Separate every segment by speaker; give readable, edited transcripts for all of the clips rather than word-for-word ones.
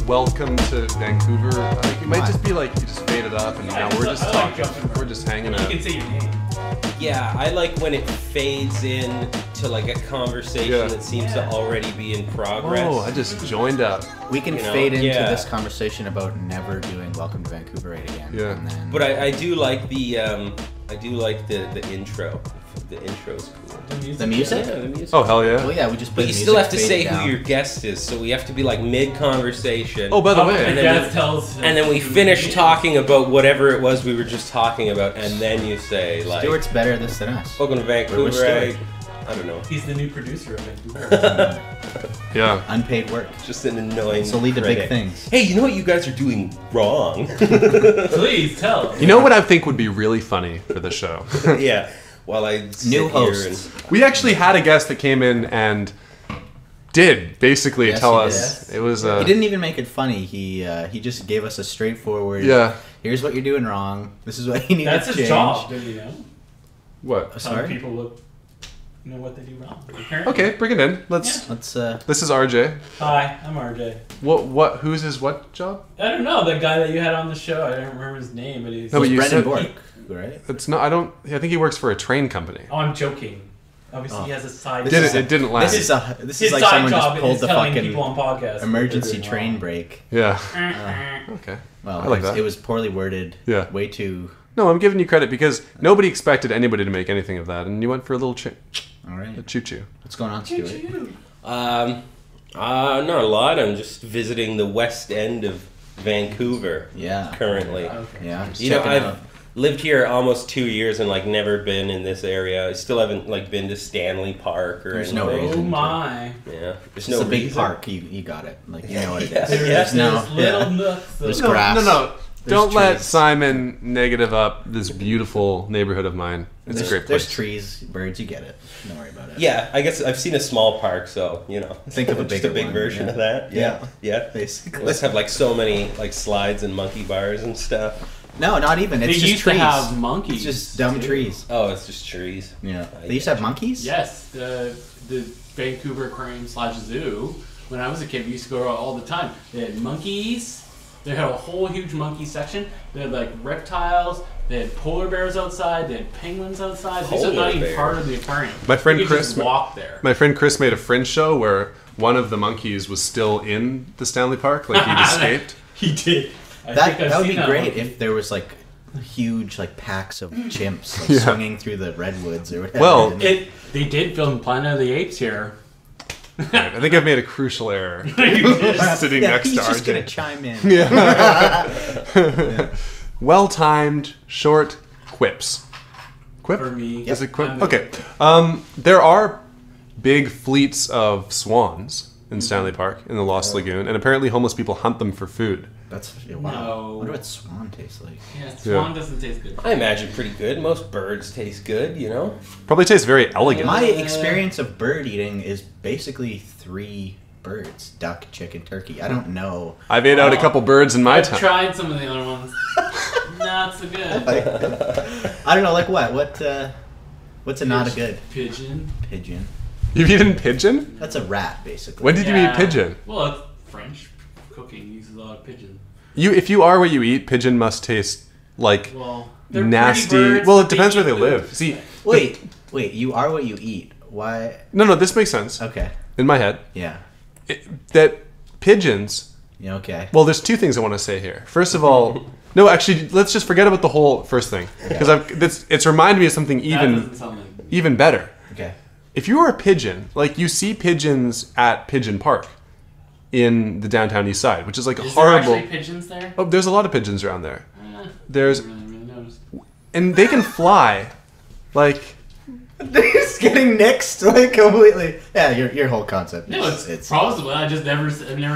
Speaker 1: welcome to Vancouver. It might just be like you just made it up and now we're just talking. We're just hanging out.
Speaker 2: You can say your name.
Speaker 3: Yeah, I like when it fades in to like a conversation that seems to already be in progress.
Speaker 1: Oh, I just joined up.
Speaker 4: We can fade into this conversation about never doing Welcome to Vancouver 8 again.
Speaker 1: Yeah.
Speaker 4: And then...
Speaker 3: But I do like the intro. The intro's cool.
Speaker 4: The music?
Speaker 3: Yeah, the music.
Speaker 1: Oh, hell yeah.
Speaker 4: Well, yeah, we just.
Speaker 3: But you still have to say who your guest is, so we have to be like mid-conversation.
Speaker 1: Oh, by the way.
Speaker 3: And then we finish talking about whatever it was we were just talking about, and then you say like.
Speaker 4: Stuart's better at this than us.
Speaker 3: Welcome to Vancouver. I don't know.
Speaker 2: He's the new producer of Vancouver.
Speaker 1: Yeah.
Speaker 4: Unpaid work.
Speaker 3: Just an annoying.
Speaker 4: So lead to big
Speaker 3: critic.
Speaker 4: things.
Speaker 3: Hey, you know what you guys are doing wrong?
Speaker 2: Please tell us.
Speaker 1: You know what I think would be really funny for the show?
Speaker 3: Yeah. While I sit
Speaker 4: New
Speaker 3: here
Speaker 4: hosts.
Speaker 1: We actually had a guest that came in and did basically tell us it was.
Speaker 4: He didn't even make it funny. He just gave us a straightforward.
Speaker 1: Yeah.
Speaker 4: Here's what you're doing wrong. This is what you need
Speaker 2: That's
Speaker 4: to
Speaker 2: his
Speaker 4: change.
Speaker 2: job. Did you know?
Speaker 1: What?
Speaker 2: Some
Speaker 4: Sorry.
Speaker 2: people look. You know what they do wrong. Apparently.
Speaker 1: Okay, bring it in. Let's. This is RJ.
Speaker 2: Hi, I'm RJ.
Speaker 1: What? Who's his what job?
Speaker 2: I don't know the guy that you had on the show. I don't remember his name, but he's.
Speaker 1: No, but you
Speaker 4: Brendan
Speaker 1: said
Speaker 4: Bork, right?
Speaker 1: It's not. I don't. I think he works for a train company.
Speaker 2: Oh, I'm joking. Obviously, he has a side.
Speaker 1: It didn't last.
Speaker 4: This is like someone just pulled the fucking
Speaker 2: people on podcasts
Speaker 4: emergency train brake.
Speaker 1: Yeah. Okay.
Speaker 4: Well,
Speaker 1: I like that.
Speaker 4: It was poorly worded.
Speaker 1: Yeah.
Speaker 4: Way too.
Speaker 1: No, I'm giving you credit because nobody expected anybody to make anything of that, and you went for a little
Speaker 4: All right.
Speaker 1: choo-choo.
Speaker 4: What's going on, Stuart?
Speaker 3: Not a lot. I'm just visiting the west end of Vancouver.
Speaker 4: Yeah.
Speaker 3: Currently.
Speaker 2: Okay.
Speaker 4: Yeah. I'm just
Speaker 3: You know,
Speaker 4: checking
Speaker 3: I've
Speaker 4: out.
Speaker 3: lived here almost 2 years and like never been in this area. I still haven't like been to Stanley Park or
Speaker 4: There's
Speaker 3: anything.
Speaker 4: no reason.
Speaker 2: Oh my!
Speaker 3: Yeah, there's
Speaker 4: It's
Speaker 3: no
Speaker 4: a big
Speaker 3: reason.
Speaker 4: park. You got it. Like you know what it
Speaker 3: Yeah.
Speaker 4: is.
Speaker 3: There's
Speaker 2: little nooks.
Speaker 4: There's
Speaker 1: No,
Speaker 4: grass.
Speaker 1: no.
Speaker 4: There's
Speaker 1: Don't let
Speaker 4: trees.
Speaker 1: Simon negative up this beautiful neighborhood of mine. It's a great place.
Speaker 4: There's trees, birds. You get it. Don't worry about it.
Speaker 3: Yeah, I guess I've seen a small park, so you know.
Speaker 4: Think of a
Speaker 3: just
Speaker 4: bigger
Speaker 3: a big
Speaker 4: one,
Speaker 3: version
Speaker 4: yeah.
Speaker 3: of that. Yeah, yeah.
Speaker 4: Basically.
Speaker 3: Let's have like so many like slides and monkey bars and stuff.
Speaker 4: No, not even. It's
Speaker 2: They
Speaker 4: just
Speaker 2: used
Speaker 4: trees.
Speaker 2: to have monkeys.
Speaker 4: It's just dumb
Speaker 2: too.
Speaker 4: trees.
Speaker 3: Oh, it's just trees.
Speaker 4: Yeah.
Speaker 3: I
Speaker 4: They used to have monkeys?
Speaker 2: Yes, the Vancouver Aquarium / Zoo. When I was a kid, we used to go all the time. They had monkeys. They had a whole huge monkey section. They had like reptiles. They had polar bears outside. They had penguins outside. These are not
Speaker 3: Polar
Speaker 2: even
Speaker 3: bears.
Speaker 2: part of the aquarium.
Speaker 1: My friend
Speaker 2: you could
Speaker 1: Chris
Speaker 2: just walk there.
Speaker 1: My friend Chris made a Fringe show where one of the monkeys was still in the Stanley Park, like he'd escaped.
Speaker 2: He did. I
Speaker 4: That
Speaker 2: think I've
Speaker 4: would
Speaker 2: seen
Speaker 4: be
Speaker 2: that
Speaker 4: great
Speaker 2: monkey.
Speaker 4: if there was like huge like packs of chimps like,
Speaker 1: Yeah.
Speaker 4: swinging through the redwoods or whatever.
Speaker 1: Well,
Speaker 4: And
Speaker 2: They did film Planet of the Apes here.
Speaker 1: I think I've made a crucial error. Sitting
Speaker 4: yeah,
Speaker 1: next
Speaker 4: he's
Speaker 1: to
Speaker 4: just gonna
Speaker 1: RJ.
Speaker 4: chime in.
Speaker 1: Well-timed, short quips. Quip?
Speaker 2: For me.
Speaker 1: Is it quip?
Speaker 2: I'm-
Speaker 1: Okay. There are big fleets of swans in Stanley Park in the Lost Lagoon, and apparently homeless people hunt them for food.
Speaker 4: That's wow.
Speaker 2: No.
Speaker 4: I wonder what swan tastes like.
Speaker 2: Yeah, swan doesn't taste good.
Speaker 3: I imagine pretty good. Most birds taste good, you know.
Speaker 1: Probably tastes very elegant.
Speaker 4: My experience of bird eating is basically 3 birds: duck, chicken, turkey. I don't know.
Speaker 1: I've ate out a couple birds in my
Speaker 2: I've
Speaker 1: time.
Speaker 2: tried some of the other ones. Not so good.
Speaker 4: I don't know. Like what? What's a not a good
Speaker 2: Pigeon.
Speaker 4: pigeon?
Speaker 1: You've eaten pigeon?
Speaker 4: That's a rat, basically.
Speaker 1: When did you eat pigeon?
Speaker 2: Well, it's French cooking uses a lot of pigeon.
Speaker 1: If you are what you eat, pigeon must taste like
Speaker 2: Well, they're
Speaker 1: nasty.
Speaker 2: pretty birds,
Speaker 1: Well, it
Speaker 2: but they
Speaker 1: depends where
Speaker 2: eat
Speaker 1: they
Speaker 2: food.
Speaker 1: live. See,
Speaker 4: Wait. You are what you eat. Why?
Speaker 1: no, this makes sense
Speaker 4: Okay.
Speaker 1: in my head.
Speaker 4: Yeah.
Speaker 1: That pigeons.
Speaker 4: Yeah. Okay.
Speaker 1: Well, there's 2 things I want to say here. First of all, no, actually, let's just forget about the whole first thing because it's reminded me of something
Speaker 2: That doesn't sound like
Speaker 1: even better.
Speaker 4: Okay.
Speaker 1: If you are a pigeon, like you see pigeons at Pigeon Park in the downtown east side, which is like a
Speaker 2: Is there
Speaker 1: horrible.
Speaker 2: actually pigeons there?
Speaker 1: Oh, there's a lot of pigeons around there.
Speaker 2: I
Speaker 1: There's
Speaker 2: didn't really notice.
Speaker 1: and they can fly, like
Speaker 4: They're just getting nixed like completely. Yeah. Your whole concept.
Speaker 2: No, it's possible. I've never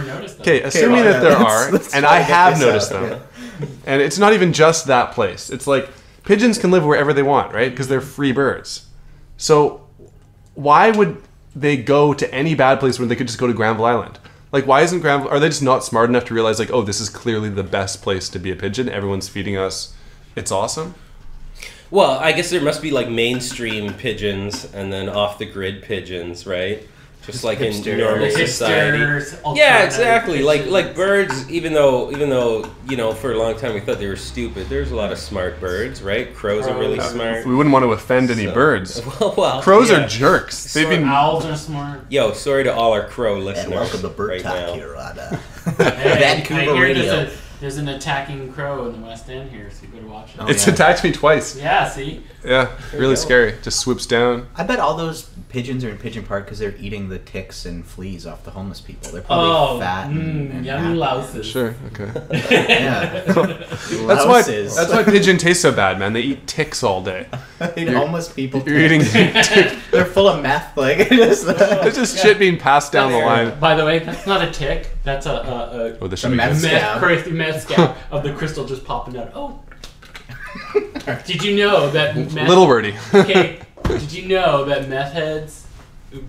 Speaker 2: noticed them.
Speaker 1: okay. Assuming that there are,
Speaker 4: let's
Speaker 1: and
Speaker 4: try
Speaker 1: I
Speaker 4: to get
Speaker 1: have
Speaker 4: this
Speaker 1: noticed
Speaker 4: out,
Speaker 1: them, and it's not even just that place. It's like pigeons can live wherever they want, right? Because they're free birds. So why would they go to any bad place when they could just go to Granville Island? Like, why isn't Granville? Are they just not smart enough to realize, like, oh, this is clearly the best place to be a pigeon? Everyone's feeding us. It's awesome.
Speaker 3: Well, I guess there must be like mainstream pigeons and then off the grid pigeons, right? just like in
Speaker 4: Hipster.
Speaker 3: normal
Speaker 2: The
Speaker 3: society.
Speaker 2: hipsters,
Speaker 3: Yeah,
Speaker 2: alternative
Speaker 3: exactly. Like
Speaker 2: hipsters.
Speaker 3: birds, even though for a long time we thought they were stupid. There's a lot of smart birds, right? Crows are really smart.
Speaker 1: We wouldn't want to offend any birds.
Speaker 3: Well,
Speaker 1: Crows
Speaker 3: yeah.
Speaker 1: are jerks. They've been.
Speaker 2: Owls are smart.
Speaker 3: Yo, sorry to all our crow listeners.
Speaker 4: And welcome to Bird
Speaker 3: right
Speaker 4: Talk
Speaker 3: now.
Speaker 4: here on
Speaker 2: Hey,
Speaker 4: Vancouver
Speaker 2: I hear
Speaker 4: Radio.
Speaker 2: there's an attacking crow in the West End here, so you better watch it.
Speaker 4: Oh,
Speaker 1: It's
Speaker 4: yeah.
Speaker 1: attacked me twice.
Speaker 2: Yeah, see?
Speaker 1: Yeah, really
Speaker 3: go.
Speaker 1: scary. Just swoops down.
Speaker 4: I bet all those pigeons are in Pigeon Park because they're eating the ticks and fleas off the homeless people. They're probably fat and
Speaker 2: yummy
Speaker 4: happy.
Speaker 2: louses.
Speaker 1: Sure. Okay.
Speaker 4: Yeah.
Speaker 1: That's why.
Speaker 4: Louses.
Speaker 1: That's why pigeon tastes so bad, man. They eat ticks all day.
Speaker 4: Eat homeless people.
Speaker 1: You're eating.
Speaker 4: They're full of meth. Like
Speaker 1: There's just shit being passed down the line.
Speaker 2: By the way, that's not a tick. That's a
Speaker 1: Oh, this
Speaker 4: The
Speaker 1: should be
Speaker 4: meth
Speaker 1: good.
Speaker 4: scab.
Speaker 2: crazy meth scab of the crystal just popping out. Oh. Did you know that meth...
Speaker 1: Little birdie.
Speaker 2: Okay, did you know that meth heads,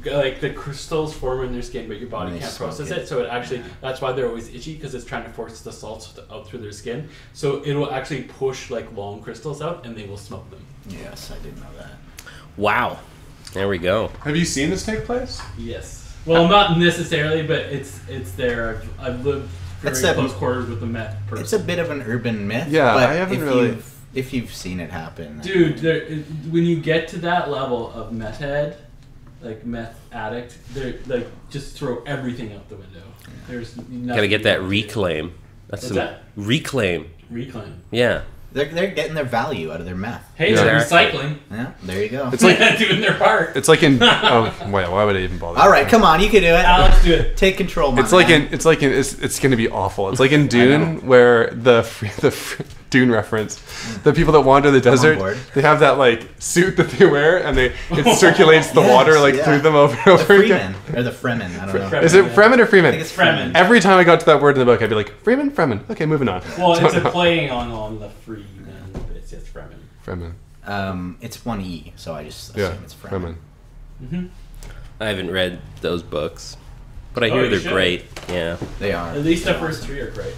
Speaker 2: like the crystals form in their skin, but your body
Speaker 4: When they
Speaker 2: can't
Speaker 4: smoke
Speaker 2: process
Speaker 4: it.
Speaker 2: it, so it actually, that's why they're always itchy, because it's trying to force the salts out through their skin. So it will actually push like long crystals out, and they will smoke them.
Speaker 4: Yes, I didn't know that.
Speaker 3: Wow. There we go.
Speaker 1: Have you seen this take place?
Speaker 2: Yes. Well, not necessarily, but it's there. I've lived very
Speaker 4: It's a-
Speaker 2: close quarters with the meth person.
Speaker 4: It's a bit of an urban myth.
Speaker 1: Yeah,
Speaker 4: but
Speaker 1: I haven't
Speaker 4: if
Speaker 1: really-
Speaker 4: If you've seen it happen,
Speaker 2: Dude, when you get to that level of meth head, like meth addict, they're like just throw everything out the window. There's nothing.
Speaker 3: Gotta get that reclaim. That's
Speaker 2: What's
Speaker 3: some
Speaker 2: that?
Speaker 3: reclaim.
Speaker 2: Reclaim.
Speaker 3: Yeah.
Speaker 4: they're getting their value out of their meth.
Speaker 2: Hey,
Speaker 1: Yeah.
Speaker 2: they're recycling.
Speaker 4: Yeah, there you go.
Speaker 1: It's like
Speaker 2: doing their part.
Speaker 1: it's like in. Oh, why would I even bother?
Speaker 4: All right, come on, you can do it.
Speaker 2: Alex, do it.
Speaker 4: Take control. My
Speaker 1: It's like
Speaker 4: man.
Speaker 1: it's gonna be awful. It's like in Dune where the Dune reference, the people that wander the desert,
Speaker 4: board.
Speaker 1: they have that like suit that they wear and it circulates the
Speaker 4: Yes,
Speaker 1: water like
Speaker 4: yeah.
Speaker 1: through them over and
Speaker 4: the
Speaker 1: over again.
Speaker 4: Freeman or the Fremen. I don't know.
Speaker 2: Fremen.
Speaker 1: Is it Fremen or Freeman?
Speaker 4: I think it's Fremen.
Speaker 2: Fremen.
Speaker 1: Every time I got to that word in the book, I'd be like Freeman, Fremen. Okay, moving on.
Speaker 2: Well, it's
Speaker 1: Don't
Speaker 2: a
Speaker 1: know.
Speaker 2: playing on the free man, but it's just Fremen.
Speaker 1: Fremen.
Speaker 4: It's one E, so I just
Speaker 1: Yeah,
Speaker 4: assume it's Fremen.
Speaker 1: Fremen.
Speaker 3: I haven't read those books, but I
Speaker 2: Oh,
Speaker 3: hear
Speaker 2: you
Speaker 3: they're
Speaker 2: should.
Speaker 3: great. Yeah.
Speaker 4: They are.
Speaker 2: At least the first three are great.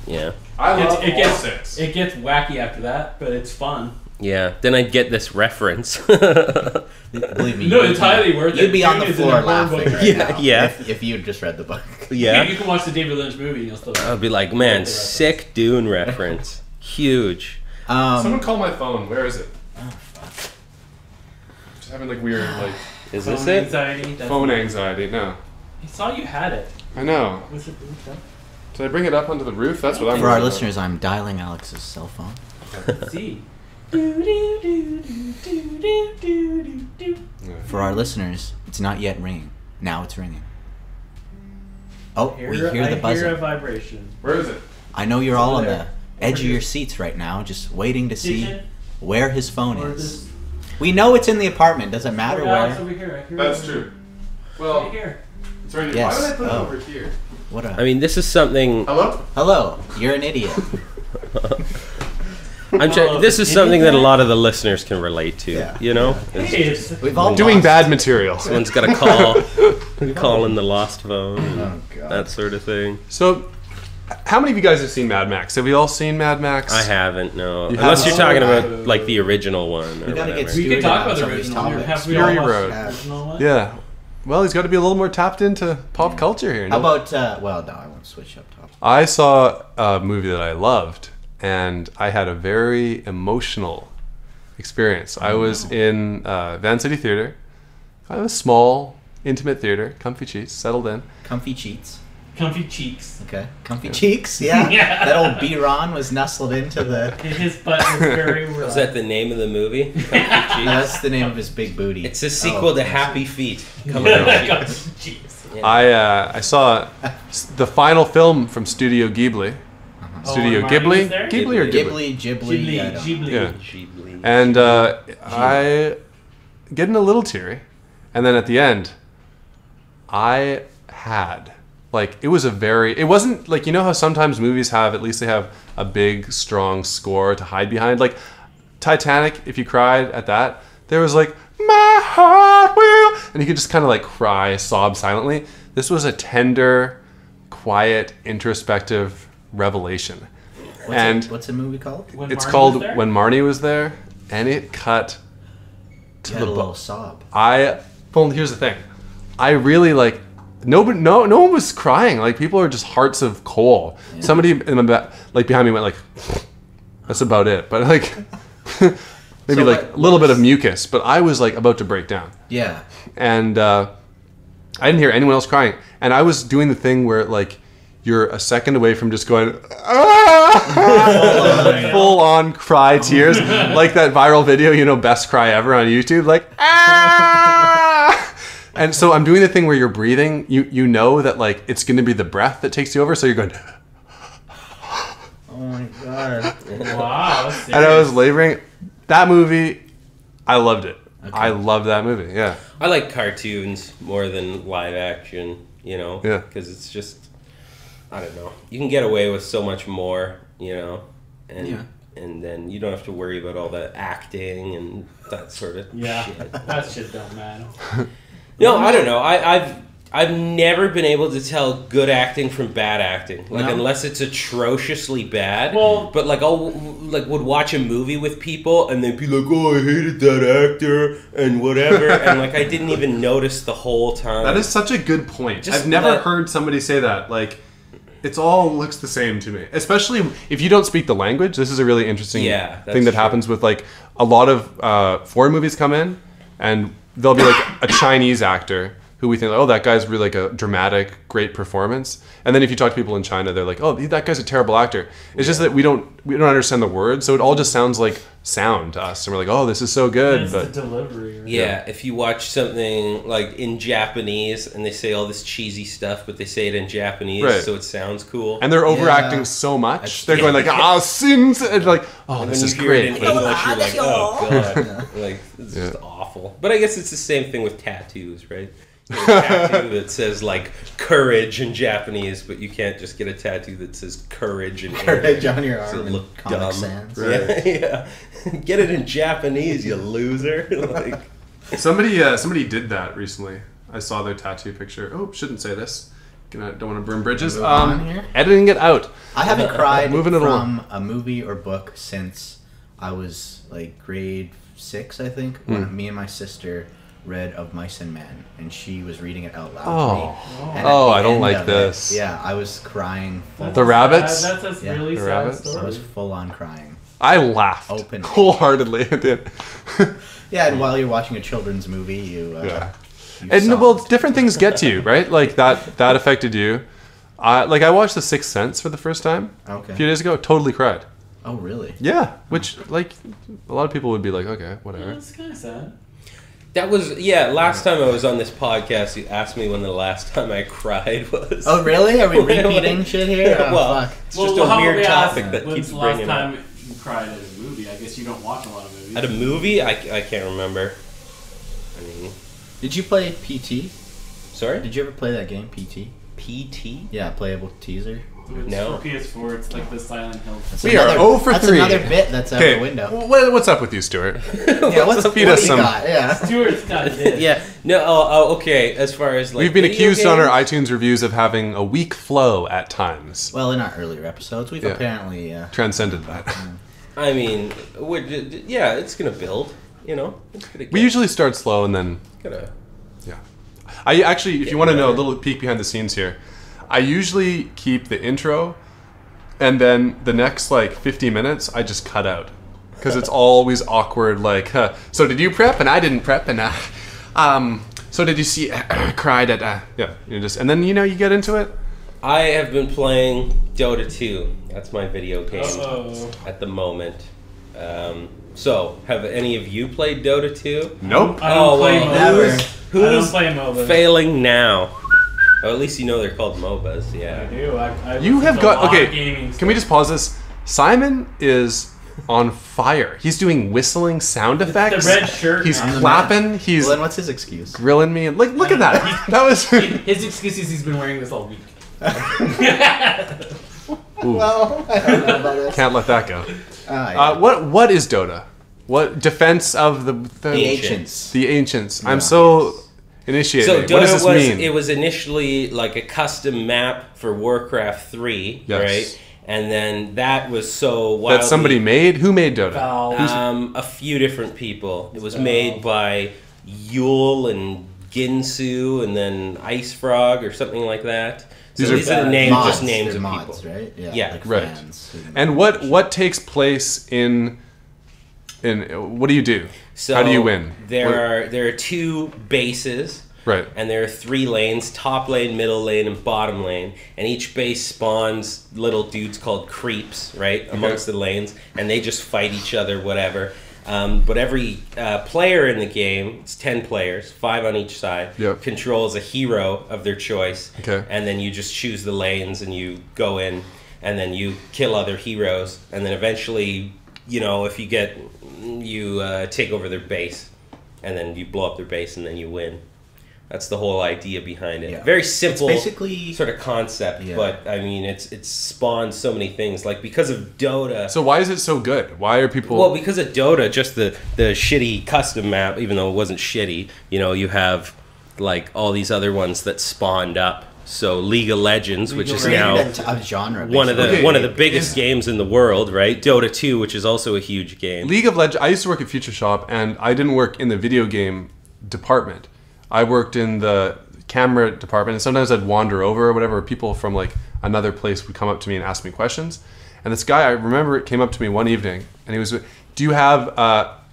Speaker 3: Yeah.
Speaker 1: I
Speaker 2: It gets wacky after that, but it's fun.
Speaker 3: Yeah. Then I'd get this reference.
Speaker 4: Believe me.
Speaker 2: No,
Speaker 4: you'd
Speaker 2: it's
Speaker 4: be-
Speaker 2: highly worth it.
Speaker 4: You'd be on the
Speaker 2: Dude, it's in
Speaker 4: floor
Speaker 2: a horror book
Speaker 4: laughing
Speaker 2: right
Speaker 4: right
Speaker 3: now.
Speaker 4: now.
Speaker 3: Yeah.
Speaker 4: If you just read the book.
Speaker 3: Yeah.
Speaker 2: You can watch the David Lynch movie and you'll still.
Speaker 3: I'd be like, man, sick Dune reference. Huge.
Speaker 1: Someone call my phone. Where is it?
Speaker 4: Oh, fuck.
Speaker 1: Just having like weird like
Speaker 3: Is
Speaker 2: Phone
Speaker 3: this it?
Speaker 2: anxiety. that's-
Speaker 1: phone anxiety. No,
Speaker 2: I saw you had it.
Speaker 1: I know.
Speaker 2: Was it moved up?
Speaker 1: Did I bring it up onto the roof? That's what I'm.
Speaker 4: For our
Speaker 1: worried about.
Speaker 4: listeners, I'm dialing Alex's cell phone.
Speaker 2: See.
Speaker 4: For our listeners, it's not yet ringing. Now it's ringing. Oh, we hear the
Speaker 2: I hear a
Speaker 4: buzzing.
Speaker 2: vibration.
Speaker 1: Where is it?
Speaker 4: I know you're all on
Speaker 2: there.
Speaker 4: the edge of
Speaker 2: here.
Speaker 4: your seats right now, just waiting to see
Speaker 2: Kitchen?
Speaker 4: where his phone
Speaker 2: Or
Speaker 4: is.
Speaker 2: this?
Speaker 4: We know it's in the apartment. Doesn't matter
Speaker 2: Alex,
Speaker 4: where.
Speaker 2: over here. I hear
Speaker 1: That's
Speaker 2: it.
Speaker 1: true.
Speaker 2: Right
Speaker 1: Well,
Speaker 2: here.
Speaker 1: it's right here.
Speaker 4: Yes.
Speaker 1: Why would I put it
Speaker 4: Oh.
Speaker 1: over here?
Speaker 4: What a.
Speaker 3: I mean, this is something.
Speaker 1: Hello?
Speaker 4: Hello. You're an idiot.
Speaker 3: This is something that a lot of the listeners can relate to.
Speaker 4: Yeah.
Speaker 3: You know,
Speaker 2: Hey, it's
Speaker 4: We've all
Speaker 1: Doing
Speaker 4: lost.
Speaker 1: bad material.
Speaker 3: someone's got to call in the lost phone, and
Speaker 4: Oh god.
Speaker 3: that sort of thing.
Speaker 1: So, how many of you guys have seen Mad Max? Have we all seen Mad Max?
Speaker 3: I haven't, no.
Speaker 1: You
Speaker 3: Unless you're
Speaker 1: haven't?
Speaker 3: talking about like the original one. Or
Speaker 4: We gotta
Speaker 3: whatever.
Speaker 4: get
Speaker 2: we
Speaker 4: Stuart
Speaker 2: could talk
Speaker 4: on
Speaker 2: about the
Speaker 4: some of these
Speaker 2: original one.
Speaker 4: topics.
Speaker 2: Have we
Speaker 1: Fury
Speaker 2: all watched
Speaker 1: Road.
Speaker 2: the original one?
Speaker 1: Yeah. Well, he's got to be a little more tapped into pop culture here.
Speaker 4: How
Speaker 1: No?
Speaker 4: about? Well, no, I won't switch up top.
Speaker 1: I saw a movie that I loved, and I had a very emotional experience. I was in Van City Theater, kind of a small, intimate theater, comfy cheeks, settled in.
Speaker 4: Comfy cheats.
Speaker 2: Comfy cheeks.
Speaker 4: Okay. Comfy cheeks. Yeah.
Speaker 2: Yeah.
Speaker 4: That old B-Ron was nestled into the.
Speaker 2: His butt was very rough.
Speaker 3: Is that the name of the movie?
Speaker 4: That's the name of his big booty.
Speaker 3: It's a sequel to Happy Feet. Coming out.
Speaker 2: Cheeks.
Speaker 1: I saw the final film from Studio Ghibli. Studio
Speaker 2: and Marty
Speaker 1: Ghibli?
Speaker 2: was there?
Speaker 1: Ghibli or Ghibli?
Speaker 4: Ghibli,
Speaker 2: Ghibli.
Speaker 4: I don't-
Speaker 2: Ghibli.
Speaker 1: Yeah.
Speaker 3: Ghibli.
Speaker 1: And I getting a little teary, and then at the end, I had like it wasn't like, you know how sometimes movies have, at least they have a big strong score to hide behind, like Titanic. If you cried at that, there was like my heart will, and you could just kind of like cry, sob silently. This was a tender, quiet, introspective revelation.
Speaker 4: What's the movie called?
Speaker 2: When
Speaker 1: It's
Speaker 2: Marty
Speaker 1: called
Speaker 2: was there?
Speaker 1: When Marnie Was There, and it cut to
Speaker 4: You had
Speaker 1: the
Speaker 4: a little
Speaker 1: bone.
Speaker 4: sob.
Speaker 1: Well, here's the thing. I really like. No one was crying. Like people are just hearts of coal. Yeah. Somebody in my like behind me went like, that's about it. But like, maybe like a little bit of mucus. But I was like about to break down.
Speaker 4: Yeah.
Speaker 1: And I didn't hear anyone else crying. And I was doing the thing where like you're a second away from just going full on cry tears, like that viral video, best cry ever on YouTube, like And so I'm doing the thing where you're breathing. You know that like it's going to be the breath that takes you over. So you're going.
Speaker 4: Oh my god!
Speaker 2: Wow.
Speaker 1: And I was laboring. That movie, I loved it.
Speaker 4: Okay.
Speaker 1: I loved that movie. Yeah.
Speaker 3: I like cartoons more than live action.
Speaker 1: Yeah.
Speaker 3: Because it's just, I don't know. You can get away with so much more. And then you don't have to worry about all the acting and that sort of shit.
Speaker 2: That shit don't matter.
Speaker 3: No, I don't know. I've never been able to tell good acting from bad acting. Unless it's atrociously bad.
Speaker 2: Well,
Speaker 3: but I'll would watch a movie with people and they'd be like, "Oh, I hated that actor and whatever," and I didn't even notice the whole time.
Speaker 1: That is such a good point. I've never heard somebody say that. Like, it's all looks the same to me. Especially if you don't speak the language. This is a really interesting thing that happens with like a lot of foreign movies come in and there'll be like a Chinese actor who we think, oh, that guy's really like a dramatic, great performance. And then if you talk to people in China, they're like, oh, that guy's a terrible actor. It's just that we don't understand the words, so it all just sounds like sound to us. And we're like, oh, this is so good.
Speaker 2: It's the delivery. Right?
Speaker 3: Yeah, if you watch something like in Japanese and they say all this cheesy stuff, but they say it in Japanese, so it sounds cool.
Speaker 1: And they're overacting so much. They're going like, sins, and like, oh, this is great.
Speaker 3: In English, you're like, oh, God. It's just awful. But I guess it's the same thing with tattoos, right? A tattoo that says like courage in Japanese, but you can't just get a tattoo that says courage in
Speaker 4: courage on your arm.
Speaker 3: It look dumb.
Speaker 4: Sans.
Speaker 3: Right. Yeah. Get it in Japanese, you loser.
Speaker 1: Somebody did that recently. I saw their tattoo picture. Oh, shouldn't say this. Don't want to burn bridges. Editing it out.
Speaker 4: I haven't cried
Speaker 1: Moving it along.
Speaker 4: a movie or book since I was like grade 6, I think, when me and my sister read Of Mice and Men, and she was reading it out loud to me. And
Speaker 1: I don't like this.
Speaker 4: I was crying.
Speaker 1: The rabbits?
Speaker 2: That's a really sad story.
Speaker 4: I was full on crying.
Speaker 1: I laughed wholeheartedly. I did.
Speaker 4: Yeah, and while you're watching a children's movie, you
Speaker 1: different things get to you, right? Like that affected you. I watched The Sixth Sense for the first time a few days ago. Totally cried.
Speaker 4: Oh, really?
Speaker 1: Yeah, which like a lot of people would be like, okay, whatever.
Speaker 2: That's kind of sad.
Speaker 3: That was, last time I was on this podcast, you asked me when the last time I cried was.
Speaker 4: Oh, really? Are we repeating shit here?
Speaker 3: Oh, fuck. It's just a weird topic that keeps bringing up.
Speaker 2: When's the last time you cried at a movie? I guess you don't watch a lot of movies.
Speaker 3: At a movie? I can't remember. I mean...
Speaker 4: Did you play PT?
Speaker 3: Sorry?
Speaker 4: Did you ever play that game, PT?
Speaker 3: PT?
Speaker 4: Yeah, playable teaser.
Speaker 3: No.
Speaker 2: For PS4, it's like the Silent Hill.
Speaker 1: We are 0 for 3.
Speaker 4: That's another bit that's out the window.
Speaker 1: What's up with you, Stuart?
Speaker 4: Yeah, what you got? Yeah.
Speaker 2: Stuart's got it.
Speaker 3: Yeah. No, okay. As far as like
Speaker 1: we've been accused on our iTunes reviews of having a weak flow at times.
Speaker 4: Well, in our earlier episodes, we've apparently
Speaker 1: transcended that.
Speaker 3: I mean, it's gonna build. It's gonna
Speaker 1: we usually start slow and then. Yeah. I actually, if you want to know a little peek behind the scenes here, I usually keep the intro, and then the next 50 minutes I just cut out because it's always awkward. Like, so did you prep and I didn't prep, and so did you see? Cried at and then you get into it.
Speaker 3: I have been playing Dota 2. That's my video game at the moment. So, have any of you played Dota 2?
Speaker 1: Nope.
Speaker 2: I don't play MOBAs.
Speaker 3: Who's
Speaker 2: I don't play MOBAs.
Speaker 3: failing now? Oh, at least you know they're called MOBAs, yeah.
Speaker 2: I do.
Speaker 1: You have got... Okay, can we just pause this? Simon is on fire. He's doing whistling sound effects.
Speaker 2: The red shirt.
Speaker 1: He's clapping. He's...
Speaker 4: Well, then what's his excuse?
Speaker 1: Grilling me. Look at that. That was...
Speaker 2: His excuse is he's been wearing this all week.
Speaker 4: Well, I don't know about this.
Speaker 1: Can't let that go. What is Dota? What defense of the
Speaker 4: ancients?
Speaker 1: The ancients. I'm so initiated.
Speaker 3: So Dota
Speaker 1: what does this mean?
Speaker 3: It was initially like a custom map for Warcraft 3, right? And then that was so wildly...
Speaker 1: That somebody made? Who made Dota?
Speaker 3: A few different people. It was made by Yule and Ginsu, and then Ice Frog or something like that. So
Speaker 1: These are
Speaker 3: the names,
Speaker 4: mods.
Speaker 3: just names
Speaker 4: They're
Speaker 3: of
Speaker 4: mods,
Speaker 3: people.
Speaker 4: right?
Speaker 3: Yeah.
Speaker 4: like
Speaker 1: Right.
Speaker 4: fans
Speaker 1: And what takes place in what do you do?
Speaker 3: So
Speaker 1: How do you win?
Speaker 3: There are 2 bases.
Speaker 1: Right.
Speaker 3: And there are 3 lanes: top lane, middle lane, and bottom lane. And each base spawns little dudes called creeps, right, amongst the lanes, and they just fight each other, whatever. But every player in the game, it's 10 players, 5 on each side, controls a hero of their choice.
Speaker 1: Okay.
Speaker 3: And then you just choose the lanes, and you go in, and then you kill other heroes, and then eventually, if you take over their base, and then you blow up their base, and then you win. That's the whole idea behind it.
Speaker 4: Yeah.
Speaker 3: Very simple,
Speaker 4: It's basically
Speaker 3: sort of concept, but I mean, it's spawned so many things. Like because of Dota.
Speaker 1: So why is it so good? Why are people?
Speaker 3: Well, because of Dota, just the shitty custom map. Even though it wasn't shitty, you have like all these other ones that spawned up. So League of Legends, which is now
Speaker 4: a genre,
Speaker 3: one of the biggest games in the world, right? Dota 2, which is also a huge game.
Speaker 1: League of Legends. I used to work at Future Shop, and I didn't work in the video game department. I worked in the camera department, and sometimes I'd wander over or whatever. People from like another place would come up to me and ask me questions. And this guy, I remember, it came up to me one evening, and he was, "Do you have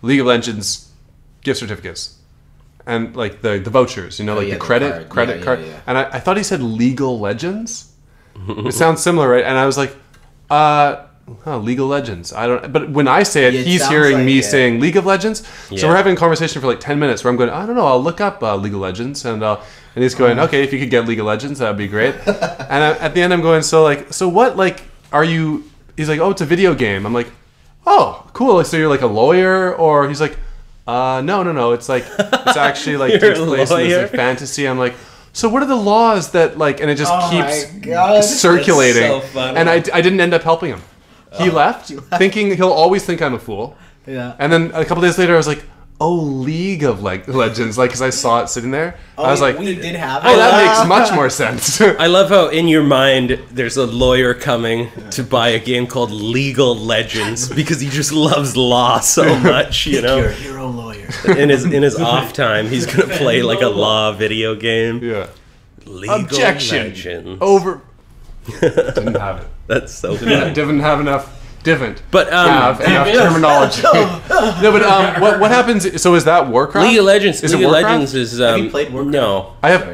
Speaker 1: League of Legends gift certificates and like the vouchers? The credit card."
Speaker 4: Yeah.
Speaker 1: And I thought he said Legal Legends. It sounds similar, right? And I was like, League of Legends. I don't. But when I say it,
Speaker 4: It
Speaker 1: he's
Speaker 4: sounds
Speaker 1: hearing
Speaker 4: like
Speaker 1: me
Speaker 4: it.
Speaker 1: saying League of Legends.
Speaker 3: Yeah.
Speaker 1: So we're having a conversation for like 10 minutes where I'm going, I don't know, I'll look up League of Legends, and he's going, okay, if you could get League of Legends, that'd be great. And at the end, I'm going, so what are you? He's like, oh, it's a video game. I'm like, oh, cool. So you're like a lawyer, or he's like, no. It's like it's actually like
Speaker 3: You're
Speaker 1: takes
Speaker 3: a
Speaker 1: place in this
Speaker 3: lawyer?
Speaker 1: like, fantasy. I'm like. So what are the laws that like, and it just
Speaker 4: Oh
Speaker 1: keeps
Speaker 4: my God.
Speaker 1: circulating,
Speaker 3: That's so funny.
Speaker 1: and I didn't end up helping him. He left, thinking he'll always think I'm a fool.
Speaker 4: Yeah.
Speaker 1: And then a couple days later, I was like, "Oh, League of Legends!" Like, because I saw it sitting there, I was like,
Speaker 4: we did have
Speaker 1: "Oh,
Speaker 4: it.
Speaker 1: that makes much more sense."
Speaker 3: I love how in your mind there's a lawyer coming to buy a game called Legal Legends because he just loves law so much,
Speaker 4: You're a hero lawyer.
Speaker 3: In his off time, he's gonna play like a law video game.
Speaker 1: Yeah.
Speaker 3: Legal
Speaker 1: Objection.
Speaker 3: Legends.
Speaker 1: Over. Didn't have it.
Speaker 3: That's so funny.
Speaker 1: Didn't have enough. Didn't
Speaker 3: But
Speaker 1: have enough terminology. No, but what happens? So is that Warcraft?
Speaker 3: League of Legends.
Speaker 1: Is it
Speaker 3: League of
Speaker 1: Warcraft?
Speaker 3: Legends is
Speaker 4: Have you played Warcraft?
Speaker 3: No.
Speaker 1: I have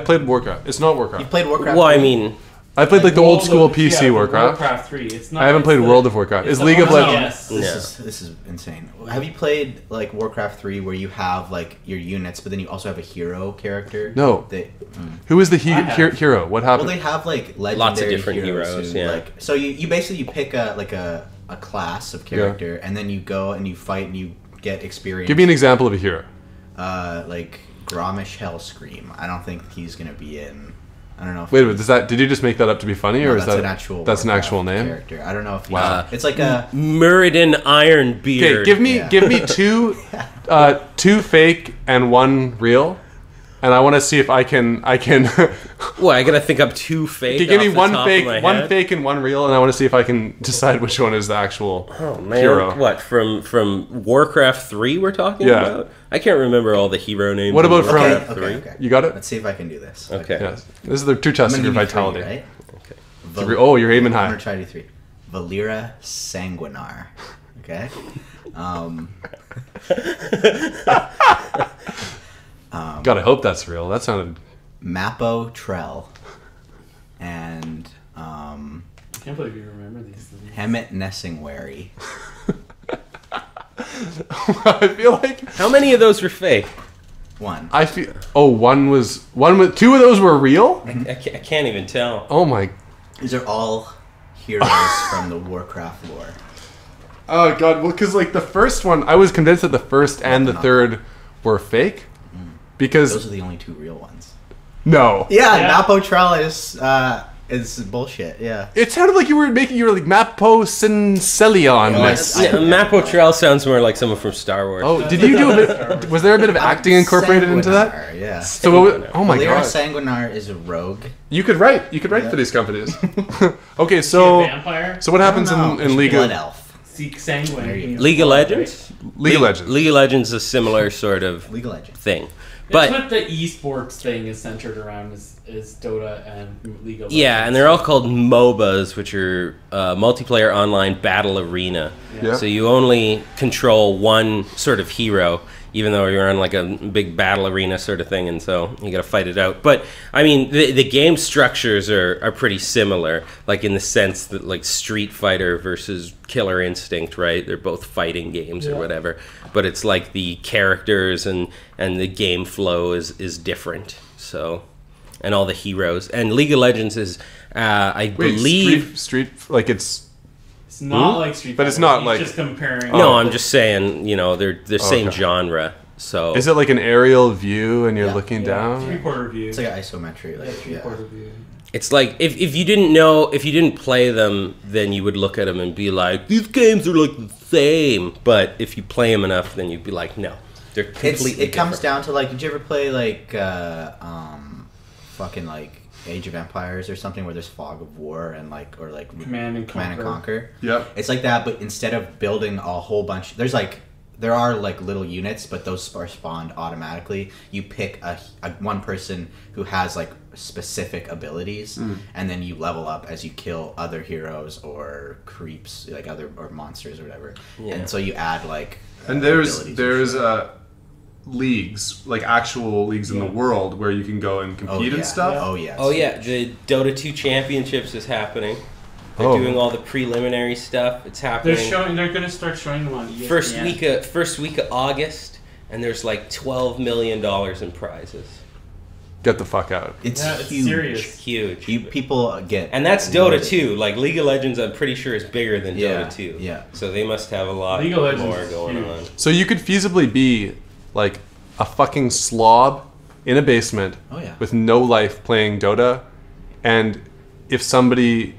Speaker 1: played Warcraft. It's not Warcraft.
Speaker 4: You played Warcraft?
Speaker 3: Well, I mean,
Speaker 1: I played like the old school PC
Speaker 2: yeah,
Speaker 1: Warcraft.
Speaker 2: Warcraft 3. It's not.
Speaker 1: I haven't
Speaker 2: it's
Speaker 1: played
Speaker 2: the-
Speaker 1: World of Warcraft.
Speaker 2: it's
Speaker 1: Is
Speaker 2: the
Speaker 1: League of
Speaker 2: original-
Speaker 1: Legends?
Speaker 2: Yes.
Speaker 4: This is insane. Have you played like Warcraft 3 where you have like your units, but then you also have a hero character?
Speaker 1: No.
Speaker 4: They,
Speaker 1: Who is the
Speaker 2: I have.
Speaker 1: hero? What
Speaker 4: well,
Speaker 1: happened?
Speaker 4: they have like legendary
Speaker 3: Lots of different heroes,
Speaker 4: who,
Speaker 3: yeah.
Speaker 4: Like, so you basically pick a class of character, and then you go and you fight and you get experience.
Speaker 1: Give me an example of a hero.
Speaker 4: Like Gromish Hellscream. I don't think he's gonna be in. I don't know. If
Speaker 1: Wait a minute. Did you just make that up to be funny, or is
Speaker 4: that's
Speaker 1: that
Speaker 4: an actual?
Speaker 1: That's an
Speaker 4: Warcraft
Speaker 1: actual name.
Speaker 4: character. I don't know if.
Speaker 1: Wow.
Speaker 4: It's like a.
Speaker 3: Muradin Ironbeard.
Speaker 1: Okay, give me two fake and one real, and I want to see if I can.
Speaker 3: Well, I gotta think up 2 fake.
Speaker 1: Okay, give me
Speaker 3: off the
Speaker 1: one
Speaker 3: top of my head.
Speaker 1: fake and one real, and I want to see if I can decide which one is the actual
Speaker 3: Oh man,
Speaker 1: hero.
Speaker 3: what from Warcraft 3 we're talking
Speaker 1: Yeah.
Speaker 3: about? I can't remember all the hero names.
Speaker 1: What
Speaker 3: in
Speaker 1: about from-
Speaker 3: Warcraft
Speaker 4: Okay,
Speaker 3: 3?
Speaker 4: okay.
Speaker 1: You got it?
Speaker 4: Let's see if I can do this.
Speaker 3: Okay.
Speaker 1: Yes. This is the two tests
Speaker 4: I'm
Speaker 1: of your
Speaker 4: gonna give you
Speaker 1: vitality.
Speaker 4: three, right?
Speaker 3: Okay.
Speaker 1: Three- oh, you're aiming
Speaker 4: I'm
Speaker 1: high.
Speaker 4: gonna try to do 3. Valera Sanguinar. Okay.
Speaker 1: God, I hope that's real. That sounded.
Speaker 4: Mappo Trell. And
Speaker 2: I can't believe you remember these things.
Speaker 4: Hemet Nessingwary.
Speaker 1: I feel like
Speaker 3: How many of those were fake?
Speaker 4: One.
Speaker 1: I feel. Oh, two of those were real.
Speaker 3: I can't even tell.
Speaker 1: Oh my.
Speaker 4: These are all heroes from the Warcraft lore.
Speaker 1: Oh god. Well, because like the first one, I was convinced that the first and the third were fake, because
Speaker 4: Those are the only 2 real ones.
Speaker 1: no.
Speaker 4: Yeah,
Speaker 2: Yeah.
Speaker 4: Mappo Trell is bullshit. Yeah.
Speaker 1: It sounded like you were like Mappo Sincelion.
Speaker 4: Yeah,
Speaker 1: Miss.
Speaker 4: I-
Speaker 3: Mappo Trell sounds more like someone from Star Wars.
Speaker 1: Oh, did you do a bit? Was there a bit of acting incorporated into that?
Speaker 4: Sanguinar, yeah.
Speaker 1: So what was, oh my
Speaker 4: Valera
Speaker 1: god,
Speaker 4: Sanguinar is a rogue.
Speaker 1: you could write for these companies. Okay, so
Speaker 2: Vampire.
Speaker 1: what happens in League
Speaker 4: Blood
Speaker 1: of
Speaker 4: Elf.
Speaker 2: Seek Sanguine.
Speaker 4: There you go.
Speaker 3: League of Legends?
Speaker 1: League of Legends?
Speaker 3: League of Legends is a similar sort of
Speaker 4: League of Legends.
Speaker 3: thing.
Speaker 2: That's
Speaker 3: But
Speaker 2: what the esports thing is centered around is Dota and League of Legends.
Speaker 3: yeah, and they're all called MOBAs, which are multiplayer online battle arena.
Speaker 1: Yeah.
Speaker 3: So you only control one sort of hero, even though you're on like a big battle arena sort of thing, and so you got to fight it out. But I mean, the game structures are pretty similar, like in the sense that like Street Fighter versus Killer Instinct, right? They're both fighting games or whatever, but it's like the characters and the game flow is different. So, and all the heroes, and League of Legends is, I believe,
Speaker 1: Street like it's
Speaker 2: not like Street Fighter.
Speaker 1: But it's not
Speaker 2: He's
Speaker 1: like-
Speaker 2: just comparing.
Speaker 3: No, I'm just saying, you know, they're same
Speaker 1: okay.
Speaker 3: genre. So
Speaker 1: is it like an aerial view and you're
Speaker 4: Yeah.
Speaker 1: looking down?
Speaker 2: Three-quarter view.
Speaker 4: It's like an isometry. Like,
Speaker 2: Three-quarter view.
Speaker 3: it's like if you didn't play them, then you would look at them and be like, these games are like the same. But if you play them enough, then you'd be like, no, they're completely
Speaker 4: It comes
Speaker 3: different.
Speaker 4: down to like, did you ever play like fucking like Age of Empires or something where there's fog of war and like or like
Speaker 2: Command and
Speaker 4: Conquer?
Speaker 1: Yep.
Speaker 4: It's like that, but instead of building a whole bunch, there are like little units, but those are spawned automatically. You pick a one person who has like specific abilities, and then you level up as you kill other heroes or creeps, like other or monsters or whatever.
Speaker 3: Yeah.
Speaker 4: And so you add like
Speaker 1: And
Speaker 4: abilities and
Speaker 1: there's
Speaker 4: shit.
Speaker 1: leagues, like actual leagues in the world where you can go and compete and stuff.
Speaker 4: Oh yeah.
Speaker 3: Oh yeah, the Dota 2 Championships is happening. They're
Speaker 1: Oh.
Speaker 3: doing all the preliminary stuff. It's happening.
Speaker 2: They're going to start showing them on ESPN.
Speaker 3: First week of August, and there's like $12 million in prizes.
Speaker 1: Get the fuck out.
Speaker 4: It's
Speaker 2: Yeah, it's
Speaker 4: huge.
Speaker 2: serious.
Speaker 3: Huge.
Speaker 4: People get,
Speaker 3: And that's Dota 2. Like League of Legends, I'm pretty sure is bigger than
Speaker 4: Yeah,
Speaker 3: Dota 2.
Speaker 4: yeah.
Speaker 3: So they must have a lot
Speaker 2: League of Legends
Speaker 3: more
Speaker 2: is
Speaker 3: going
Speaker 2: huge.
Speaker 3: on.
Speaker 1: So you could feasibly be like a fucking slob in a basement
Speaker 4: Oh yeah.
Speaker 1: with no life playing Dota, and if somebody,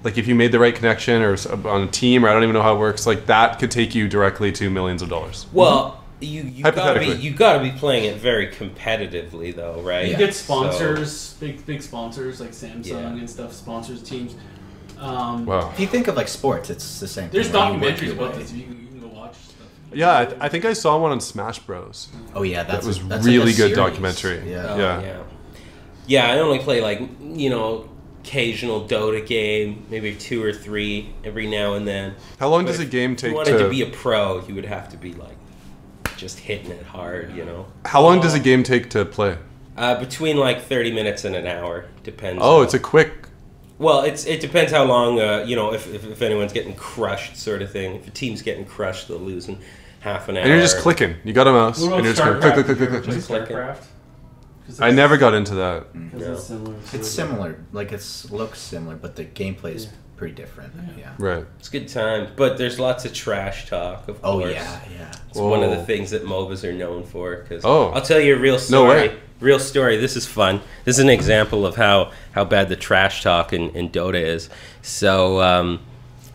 Speaker 1: like if you made the right connection or on a team, or I don't even know how it works, like that could take you directly to millions of dollars.
Speaker 3: Well, you
Speaker 1: Hypothetically.
Speaker 3: gotta be playing it very competitively though, right?
Speaker 2: You
Speaker 4: Yeah.
Speaker 2: get sponsors, big sponsors like Samsung
Speaker 3: Yeah.
Speaker 2: and stuff, sponsors teams.
Speaker 1: Wow.
Speaker 4: If you think of like sports, it's the same.
Speaker 2: There's
Speaker 4: thing where you work
Speaker 2: documentaries
Speaker 4: your
Speaker 2: about
Speaker 4: way.
Speaker 2: this. You can go watch stuff.
Speaker 1: Yeah, I think I saw one on Smash Bros.
Speaker 4: Oh yeah,
Speaker 1: That was
Speaker 4: that's
Speaker 1: really
Speaker 4: like a
Speaker 1: good
Speaker 4: series.
Speaker 1: documentary.
Speaker 4: Yeah.
Speaker 3: Oh,
Speaker 1: Yeah.
Speaker 3: Yeah, I only play like, you know, occasional Dota game, maybe 2 or 3 every now and then.
Speaker 1: How long
Speaker 3: But
Speaker 1: does a
Speaker 3: if
Speaker 1: game
Speaker 3: you
Speaker 1: take
Speaker 3: wanted to
Speaker 1: to?
Speaker 3: be a pro, you would have to be like just hitting it hard, you know.
Speaker 1: How long does a game take to play?
Speaker 3: Between like 30 minutes and an hour, depends.
Speaker 1: Oh,
Speaker 3: on-
Speaker 1: it's a quick.
Speaker 3: Well, it depends how long, you know, if anyone's getting crushed, sort of thing. If a team's getting crushed, they'll lose in half an hour.
Speaker 1: And you're just clicking. You got a mouse,
Speaker 2: What
Speaker 1: and
Speaker 2: about
Speaker 1: you're just going click, click, click, click, click.
Speaker 2: Play
Speaker 3: Clicking.
Speaker 2: StarCraft? 'Cause
Speaker 1: I
Speaker 2: it's-
Speaker 1: never got into that.
Speaker 2: 'cause
Speaker 3: No.
Speaker 2: it's similar. to-
Speaker 4: It's similar. Like looks similar, but the gameplay is pretty different. Yeah.
Speaker 1: Right.
Speaker 3: It's a good time, but there's lots of trash talk, of
Speaker 4: Oh
Speaker 3: course.
Speaker 4: yeah.
Speaker 3: It's one of the
Speaker 1: Whoa.
Speaker 3: things that MOBAs are known for. Cause
Speaker 1: Oh.
Speaker 3: I'll tell you a real
Speaker 1: No
Speaker 3: story.
Speaker 1: way.
Speaker 3: Real story. This is fun. This is an example of how bad the trash talk in Dota is. So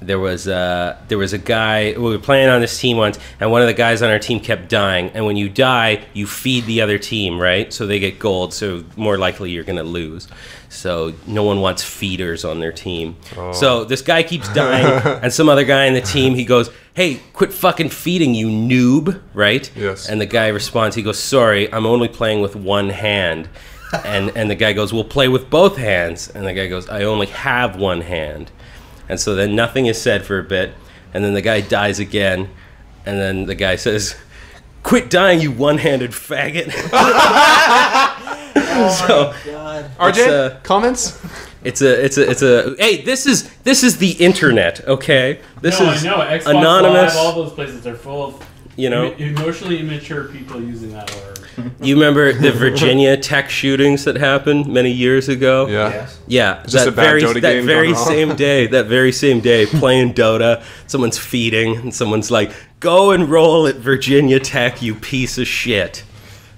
Speaker 3: there was a guy. We were playing on this team once, and one of the guys on our team kept dying. And when you die, you feed the other team, right? So they get gold. So more likely you're gonna lose. So no one wants feeders on their team. So this guy keeps dying, and some other guy in the team, he goes, "Hey, quit fucking feeding, you noob!" Right?
Speaker 1: Yes.
Speaker 3: And the guy responds, he goes, "Sorry, I'm only playing with one hand." And the guy goes, "Well, play with both hands." And the guy goes, "I only have one hand." And so then nothing is said for a bit, and then the guy dies again, and then the guy says, "Quit dying, you one-handed faggot." So
Speaker 4: God.
Speaker 1: RJ, comments?
Speaker 3: it's a hey, this is the internet, okay? This
Speaker 2: No,
Speaker 3: is
Speaker 2: I know. Xbox
Speaker 3: anonymous.
Speaker 2: Live, all those places are full of
Speaker 3: You know,
Speaker 2: emotionally immature people using that word.
Speaker 3: you remember the Virginia tech shootings that happened many years ago?
Speaker 1: Yeah.
Speaker 4: Yes.
Speaker 3: Yeah,
Speaker 1: Just a bad Dota game
Speaker 3: very
Speaker 1: gone wrong.
Speaker 3: that very same day, playing Dota, someone's feeding, and someone's like, "Go and roll at Virginia Tech, you piece of shit."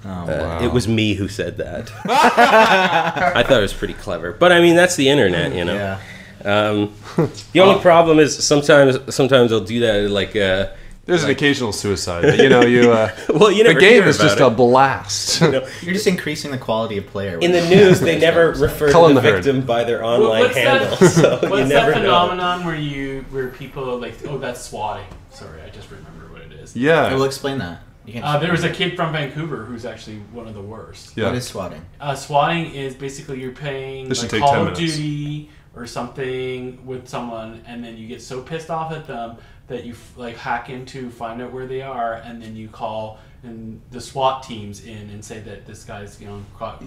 Speaker 1: Wow.
Speaker 3: It was me who said that. I thought it was pretty clever, but I mean, that's the internet, you know.
Speaker 4: Yeah.
Speaker 3: The only problem is sometimes they'll do that like.
Speaker 1: There's an occasional suicide, but you know,
Speaker 3: Well, you
Speaker 1: the
Speaker 3: never
Speaker 1: game
Speaker 3: hear
Speaker 1: is just
Speaker 3: about
Speaker 1: a blast.
Speaker 3: it.
Speaker 4: You're just increasing the quality of player.
Speaker 3: In the news, they never refer
Speaker 1: Cullen
Speaker 3: to the
Speaker 1: the herd.
Speaker 3: victim by their online
Speaker 2: What's
Speaker 3: handle,
Speaker 2: that-
Speaker 3: so you
Speaker 2: What's
Speaker 3: never
Speaker 2: that
Speaker 3: know.
Speaker 2: phenomenon where people like, oh, that's swatting? Sorry, I just remember what it is.
Speaker 4: I
Speaker 1: Yeah.
Speaker 4: will explain that. You can't
Speaker 2: There was a kid from Vancouver who's actually one of the worst.
Speaker 1: Yeah.
Speaker 4: What is swatting?
Speaker 2: Swatting is basically you're playing
Speaker 1: This should
Speaker 2: like
Speaker 1: take 10
Speaker 2: Call of
Speaker 1: minutes.
Speaker 2: Duty or something with someone, and then you get so pissed off at them that you like hack into, find out where they are, and then you call and the SWAT teams in and say that this guy's got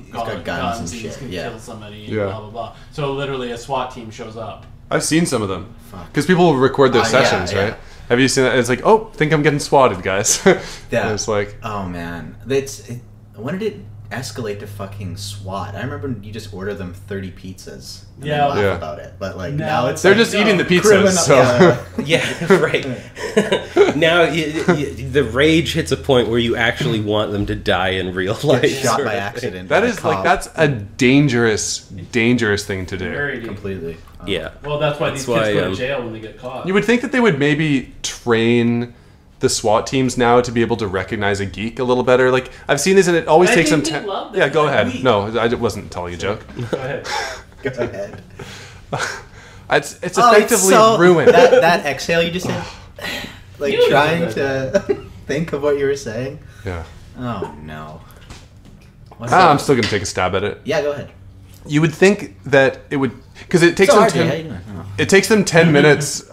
Speaker 2: guns and he's
Speaker 4: shit,
Speaker 2: gonna
Speaker 4: yeah.
Speaker 2: kill somebody and
Speaker 1: Yeah.
Speaker 2: blah blah blah. So literally a SWAT team shows up.
Speaker 1: I've seen some of them
Speaker 4: Fuck.
Speaker 1: because people will record their
Speaker 4: Yeah,
Speaker 1: sessions,
Speaker 4: yeah.
Speaker 1: right? Have you seen that? It's like, oh, think I'm getting swatted, guys.
Speaker 4: Yeah.
Speaker 1: And it's like,
Speaker 4: Oh man, when did it escalate to fucking SWAT? I remember you just order them 30 pizzas. And
Speaker 2: Yeah.
Speaker 4: then laugh
Speaker 1: Yeah.
Speaker 4: about it, but like
Speaker 2: No,
Speaker 4: now it's
Speaker 1: they're
Speaker 4: like,
Speaker 1: just eating the pizzas.
Speaker 4: criminal-
Speaker 1: So
Speaker 4: yeah.
Speaker 3: Yeah, right. Now the rage hits a point where you actually want them to die in real life.
Speaker 4: Get shot
Speaker 3: sort
Speaker 4: by
Speaker 3: of
Speaker 4: accident.
Speaker 1: that
Speaker 4: by a
Speaker 1: is like
Speaker 4: cop.
Speaker 1: that's a dangerous thing to do.
Speaker 2: Very deep.
Speaker 4: completely.
Speaker 3: thing. Yeah.
Speaker 2: Well, that's why
Speaker 3: That's
Speaker 2: these kids
Speaker 3: why,
Speaker 2: go to jail when they get caught.
Speaker 1: You would think that they would maybe train the SWAT teams now to be able to recognize a geek a little better. Like I've seen this, and it always
Speaker 2: I
Speaker 1: takes them.
Speaker 2: think they love
Speaker 1: Yeah,
Speaker 2: that.
Speaker 1: go ahead.
Speaker 2: Geek.
Speaker 1: No, I wasn't telling a joke.
Speaker 2: Go ahead.
Speaker 4: Go ahead.
Speaker 1: It's
Speaker 4: Oh,
Speaker 1: effectively
Speaker 4: so-
Speaker 1: ruined.
Speaker 4: That exhale you just did, like
Speaker 2: You
Speaker 4: trying
Speaker 2: did
Speaker 4: to think of what you were saying.
Speaker 1: Yeah.
Speaker 4: Oh no. What's
Speaker 1: I'm
Speaker 4: up?
Speaker 1: still gonna take a stab at it.
Speaker 4: Yeah, go ahead.
Speaker 1: You would think that it would, because it takes
Speaker 4: So
Speaker 1: them
Speaker 4: RJ, how you
Speaker 1: 10.
Speaker 4: doing? Oh.
Speaker 1: It takes them 10 minutes.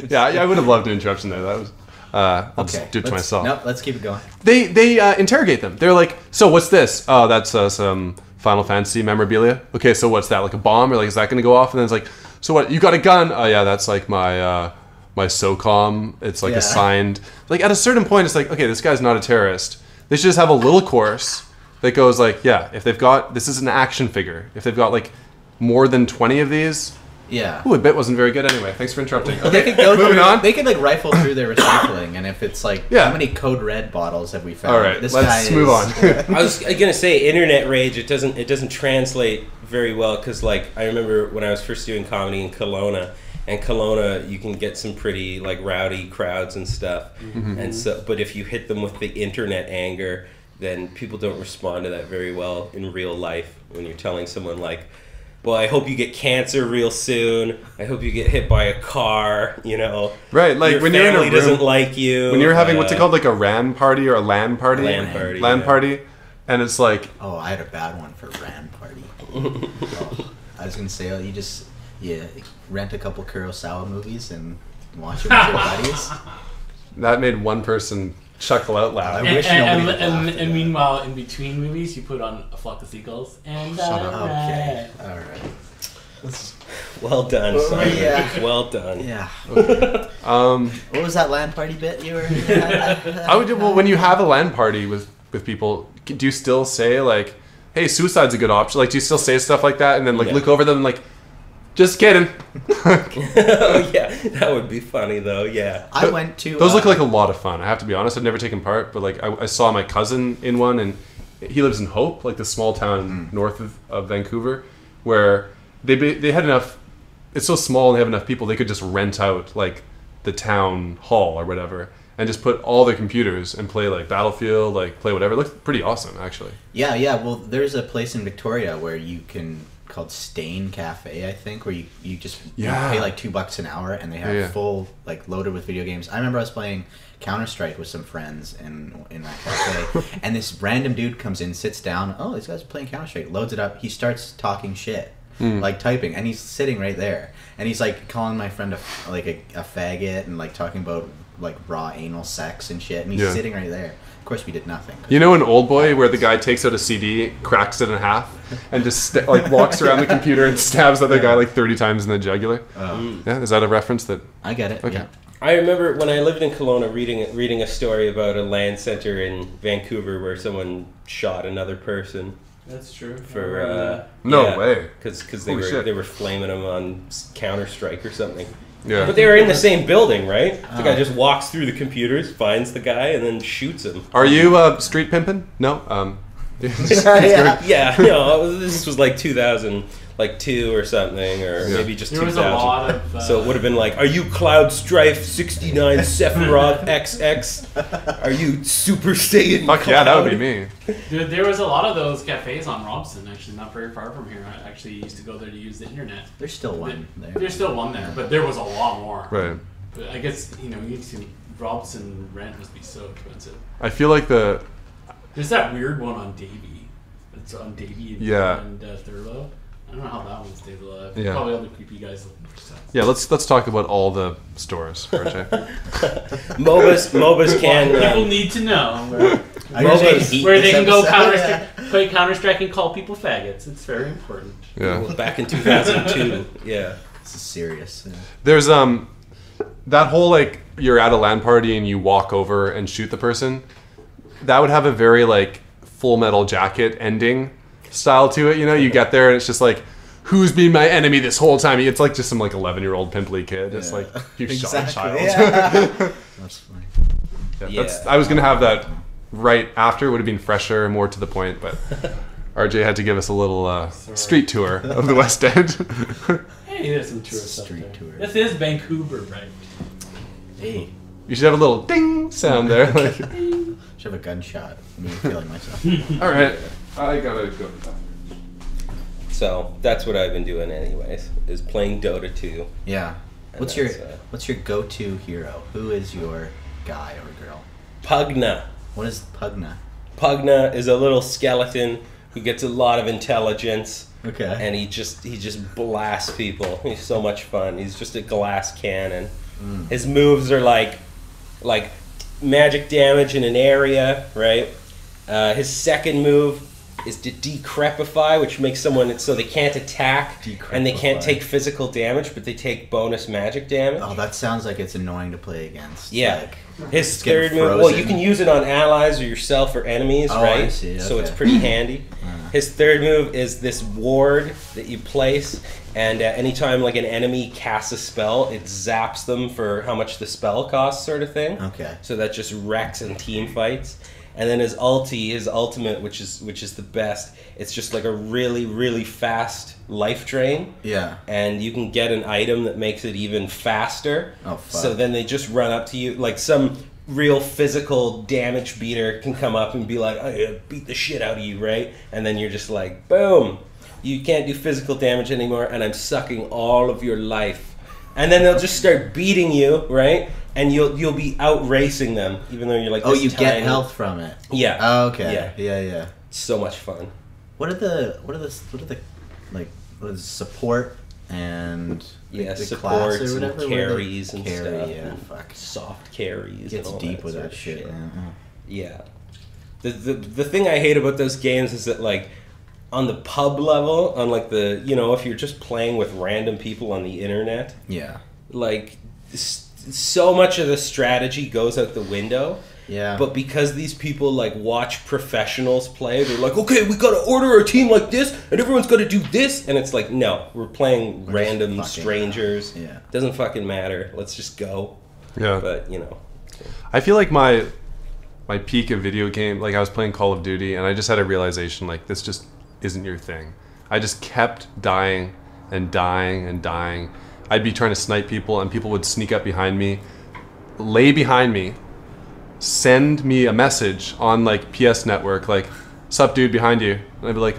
Speaker 1: Yeah, I would have loved an interruption there. That was. I'll just do it to myself.
Speaker 4: Nope, let's keep it going.
Speaker 1: They interrogate them. They're like, so what's this? Oh, that's some Final Fantasy memorabilia. Okay, so what's that? Like a bomb, or like is that going to go off? And then it's like, so what? You got a gun? Oh yeah, that's like my SOCOM. It's like
Speaker 4: Yeah.
Speaker 1: assigned. Like at a certain point, it's like, okay, this guy's not a terrorist. They should just have a little course that goes like, yeah, if they've got, this is an action figure. If they've got like more than 20 of these.
Speaker 4: Yeah.
Speaker 1: Ooh, a bit wasn't very good anyway. Thanks for interrupting.
Speaker 4: They
Speaker 1: Okay,
Speaker 4: could go
Speaker 1: moving
Speaker 4: through,
Speaker 1: on.
Speaker 4: They could like rifle through their recycling, and if it's like,
Speaker 1: Yeah.
Speaker 4: how many Code Red bottles have we found?
Speaker 1: All right,
Speaker 4: This
Speaker 1: let's
Speaker 4: guy
Speaker 1: move
Speaker 4: is-
Speaker 1: on.
Speaker 3: I was gonna say internet rage. It doesn't translate very well because like I remember when I was first doing comedy in Kelowna, and Kelowna you can get some pretty like rowdy crowds and stuff, and so but if you hit them with the internet anger, then people don't respond to that very well in real life when you're telling someone like, well, I hope you get cancer real soon. I hope you get hit by a car. You know,
Speaker 1: Right, like
Speaker 3: your
Speaker 1: when you're in a
Speaker 3: family
Speaker 1: room,
Speaker 3: doesn't like you.
Speaker 1: when you're having what's it called, like a RAN party or a LAN party?
Speaker 3: LAN party,
Speaker 1: LAN
Speaker 3: yeah.
Speaker 1: party, and it's like,
Speaker 4: Oh, I had a bad one for Rand Party. Oh, I was gonna say, you rent a couple Kurosawa movies and watch it with your buddies.
Speaker 1: that made one person chuckle out loud.
Speaker 4: I wish nobody would laugh at
Speaker 2: And
Speaker 4: that.
Speaker 2: meanwhile, in between movies, you put on A Flock of Seagulls. And
Speaker 1: Shut up.
Speaker 4: Okay, all right.
Speaker 3: Well done, Simon.
Speaker 4: Yeah.
Speaker 3: Well done.
Speaker 4: Yeah.
Speaker 1: Um,
Speaker 4: What was that land party bit you were?
Speaker 1: I would well when you have a LAN party with people, do you still say like, "Hey, suicide's a good option"? Like, do you still say stuff like that and then like
Speaker 3: Yeah.
Speaker 1: look over them and like, just kidding?
Speaker 3: Oh yeah, that would be funny though. Yeah.
Speaker 4: I went to.
Speaker 1: Those look like a lot of fun. I have to be honest. I've never taken part, but like I saw my cousin in one, and he lives in Hope, like the small town north of Vancouver, where they had enough. It's so small and they have enough people. They could just rent out like the town hall or whatever, and just put all their computers and play like Battlefield, like play whatever. It looks pretty awesome, actually.
Speaker 4: Yeah, yeah. Well, there's a place in Victoria where you can called Stain Cafe, I think, where you just you
Speaker 1: Yeah.
Speaker 4: pay like $2 an hour and they have
Speaker 1: Yeah.
Speaker 4: full like loaded with video games. I remember I was playing Counter-Strike with some friends in that cafe, and this random dude comes in, sits down. Oh, these guys are playing Counter-Strike. Loads it up. He starts talking shit, like typing, and he's sitting right there, and he's like calling my friend a faggot and like talking about like raw anal sex and shit, and he's
Speaker 1: Yeah.
Speaker 4: sitting right there. Of course, we did nothing.
Speaker 1: You know, in Old Boy, where the guy takes out a CD, cracks it in half, and just like walks around the computer and stabs the other guy like 30 times in the jugular. Yeah, is that a reference that?
Speaker 4: I get it.
Speaker 1: Okay.
Speaker 4: Yeah.
Speaker 3: I remember when I lived in Kelowna reading a story about a land center in Vancouver where someone shot another person
Speaker 2: That's true.
Speaker 3: for
Speaker 1: No way.
Speaker 3: because they
Speaker 1: Holy shit.
Speaker 3: were flaming him on Counter-Strike or something.
Speaker 1: Yeah.
Speaker 3: But they were in the same building, right? The guy just walks through the computers, finds the guy, and then shoots him.
Speaker 1: Are you street pimping? No.
Speaker 4: Yeah.
Speaker 3: Yeah, no, this was like 2002 or something, or
Speaker 1: Yeah.
Speaker 3: maybe just
Speaker 2: There
Speaker 3: 2000.
Speaker 2: was a lot of.
Speaker 3: So it would have been like, are you Cloud Strife 69 Sephiroth XX? Are you Super Saiyan
Speaker 1: Fuck yeah, that would be
Speaker 3: Cloud?
Speaker 1: me.
Speaker 2: Dude, there was a lot of those cafes on Robson, actually, not very far from here. I actually used to go there to use the internet.
Speaker 4: There's still one there.
Speaker 2: There's still one there, but there was a lot more.
Speaker 1: Right.
Speaker 2: But I guess, you need to Robson rent must be so expensive.
Speaker 1: I feel like
Speaker 2: There's that weird one on Davie. It's on Davie and Thurlow. I don't know how that one stays alive.
Speaker 1: Yeah.
Speaker 2: Probably all the creepy guys.
Speaker 1: Yeah, let's talk about all the stores, RJ.
Speaker 3: MOBAs can.
Speaker 2: People need to know
Speaker 3: MOBAs,
Speaker 2: where they can go play Counter-Strike and call people faggots. It's very important.
Speaker 1: Yeah.
Speaker 3: Back in 2002. Yeah.
Speaker 4: This is serious. Yeah.
Speaker 1: There's that whole like you're at a LAN party and you walk over and shoot the person. That would have a very like Full Metal Jacket ending style to it. You know, you get there and it's just like, who's been my enemy this whole time? It's like just some like 11-year-old pimply kid. It's like you shot a child.
Speaker 4: Yeah. That's funny.
Speaker 1: I was gonna have that right after. It would have been fresher, more to the point, but RJ had to give us a little street tour of the West End.
Speaker 2: Hey, there's some tourists up
Speaker 4: Street
Speaker 2: there.
Speaker 4: tour.
Speaker 2: This is Vancouver, right?
Speaker 4: Hey,
Speaker 1: You should have a little ding sound there. Like,
Speaker 4: should have a gunshot. Me killing myself.
Speaker 1: all right, I gotta go.
Speaker 3: So that's what I've been doing, anyways. Is playing Dota 2.
Speaker 4: Yeah.
Speaker 3: And
Speaker 4: What's
Speaker 3: that's,
Speaker 4: your go-to hero? Who is your guy or girl?
Speaker 3: Pugna.
Speaker 4: What is Pugna?
Speaker 3: Pugna is a little skeleton who gets a lot of intelligence.
Speaker 4: Okay.
Speaker 3: And he just blasts people. He's so much fun. He's just a glass cannon. His moves are like magic damage in an area, right? His second move is to decrepify, which makes someone so they can't attack and they can't take physical damage, but they take bonus magic damage.
Speaker 4: Oh, that sounds like it's annoying to play against.
Speaker 3: Yeah.
Speaker 4: Like,
Speaker 3: His
Speaker 4: it's getting
Speaker 3: third move, well,
Speaker 4: frozen.
Speaker 3: you can use it on allies or yourself or enemies,
Speaker 4: Oh,
Speaker 3: right?
Speaker 4: I see,
Speaker 3: So it's
Speaker 4: okay.
Speaker 3: pretty handy. His third move is this ward that you place, and anytime like an enemy casts a spell, it zaps them for how much the spell costs, sort of thing.
Speaker 4: Okay.
Speaker 3: So that just wrecks in team fights. And then his ultimate, which is the best. It's just like a really, really fast life drain.
Speaker 4: Yeah.
Speaker 3: And you can get an item that makes it even faster.
Speaker 4: Oh, fuck.
Speaker 3: So then they just run up to you, like some real physical damage beater can come up and be like, I beat the shit out of you, right? And then you're just like, boom, you can't do physical damage anymore, and I'm sucking all of your life. And then they'll just start beating you, right? And you'll be out racing them, even though you're like,
Speaker 4: Oh,
Speaker 3: this
Speaker 4: you
Speaker 3: tiny.
Speaker 4: get health from it.
Speaker 3: Yeah.
Speaker 4: Oh, okay.
Speaker 3: Yeah.
Speaker 4: Yeah.
Speaker 3: So much fun.
Speaker 4: What are the like what is support and
Speaker 3: Yeah,
Speaker 4: the
Speaker 3: supports
Speaker 4: class or
Speaker 3: and
Speaker 4: whatever? What are
Speaker 3: carries and
Speaker 4: carry,
Speaker 3: stuff.
Speaker 4: Yeah, fuck.
Speaker 3: Soft carries.
Speaker 4: Gets
Speaker 3: and all
Speaker 4: deep with
Speaker 3: sort
Speaker 4: that
Speaker 3: of
Speaker 4: shit, man.
Speaker 3: Yeah. The thing I hate about those games is that, like, on the pub level, on like the, you know, if you're just playing with random people on the internet,
Speaker 4: Yeah.
Speaker 3: like so much of the strategy goes out the window.
Speaker 4: Yeah.
Speaker 3: But because these people like watch professionals play, they're like, okay, we gotta order our team like this, and everyone's gotta do this, and it's like, no, we're playing
Speaker 4: We're
Speaker 3: random
Speaker 4: just fucking
Speaker 3: strangers.
Speaker 4: Yeah.
Speaker 3: Doesn't fucking matter. Let's just go.
Speaker 1: Yeah.
Speaker 3: But you know,
Speaker 1: I feel like my peak of video game, like I was playing Call of Duty, and I just had a realization, like this just isn't your thing. I just kept dying and dying and dying. I'd be trying to snipe people, and people would sneak up behind me, lay behind me, send me a message on like PS Network, like, "Sup, dude, behind you," and I'd be like,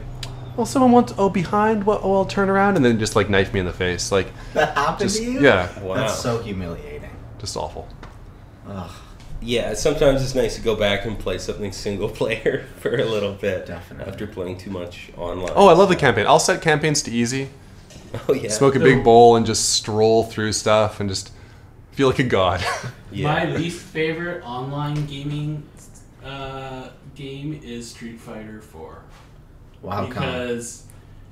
Speaker 1: "Well, someone wants behind. What? Oh, I'll turn around," and then just like knife me in the face, like.
Speaker 4: That happened
Speaker 1: Just,
Speaker 4: to you?
Speaker 1: yeah,
Speaker 3: wow.
Speaker 4: That's so humiliating.
Speaker 1: just awful.
Speaker 4: Ugh.
Speaker 3: Yeah, sometimes it's nice to go back and play something single player for a little bit.
Speaker 4: Definitely.
Speaker 3: After playing too much online.
Speaker 1: Oh, I love the campaign. I'll set campaigns to easy,
Speaker 3: Oh yeah.
Speaker 1: smoke a big bowl, and just stroll through stuff and just feel like a god.
Speaker 3: Yeah.
Speaker 2: My least favorite online gaming game is Street Fighter 4.
Speaker 4: Wow, how come?
Speaker 2: Because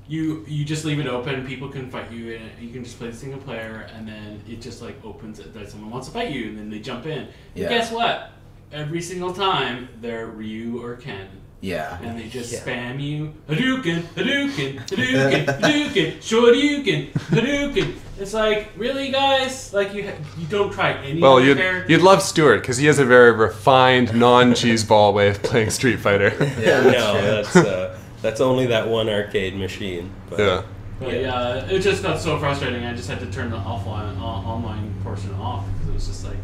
Speaker 2: you just leave it open, people can fight you in it, you can just play the single player, and then it just like opens it that someone wants to fight you, and then they jump in.
Speaker 4: Yeah.
Speaker 2: Guess what? Every single time they're Ryu or Ken.
Speaker 4: Yeah.
Speaker 2: And they just
Speaker 3: Yeah.
Speaker 2: spam you, Hadouken, Hadouken, Hadouken, Hadouken, Shoryuken, Hadouken. It's like, really, guys? Like, you don't try any
Speaker 1: Well,
Speaker 2: other
Speaker 1: you'd
Speaker 2: character?
Speaker 1: love Stuart because he has a very refined, non-cheese ball way of playing Street Fighter.
Speaker 4: Yeah,
Speaker 3: No, that's only that one arcade machine. But,
Speaker 1: Yeah.
Speaker 2: But yeah, it just got so frustrating. I just had to turn the online portion off because it was just like,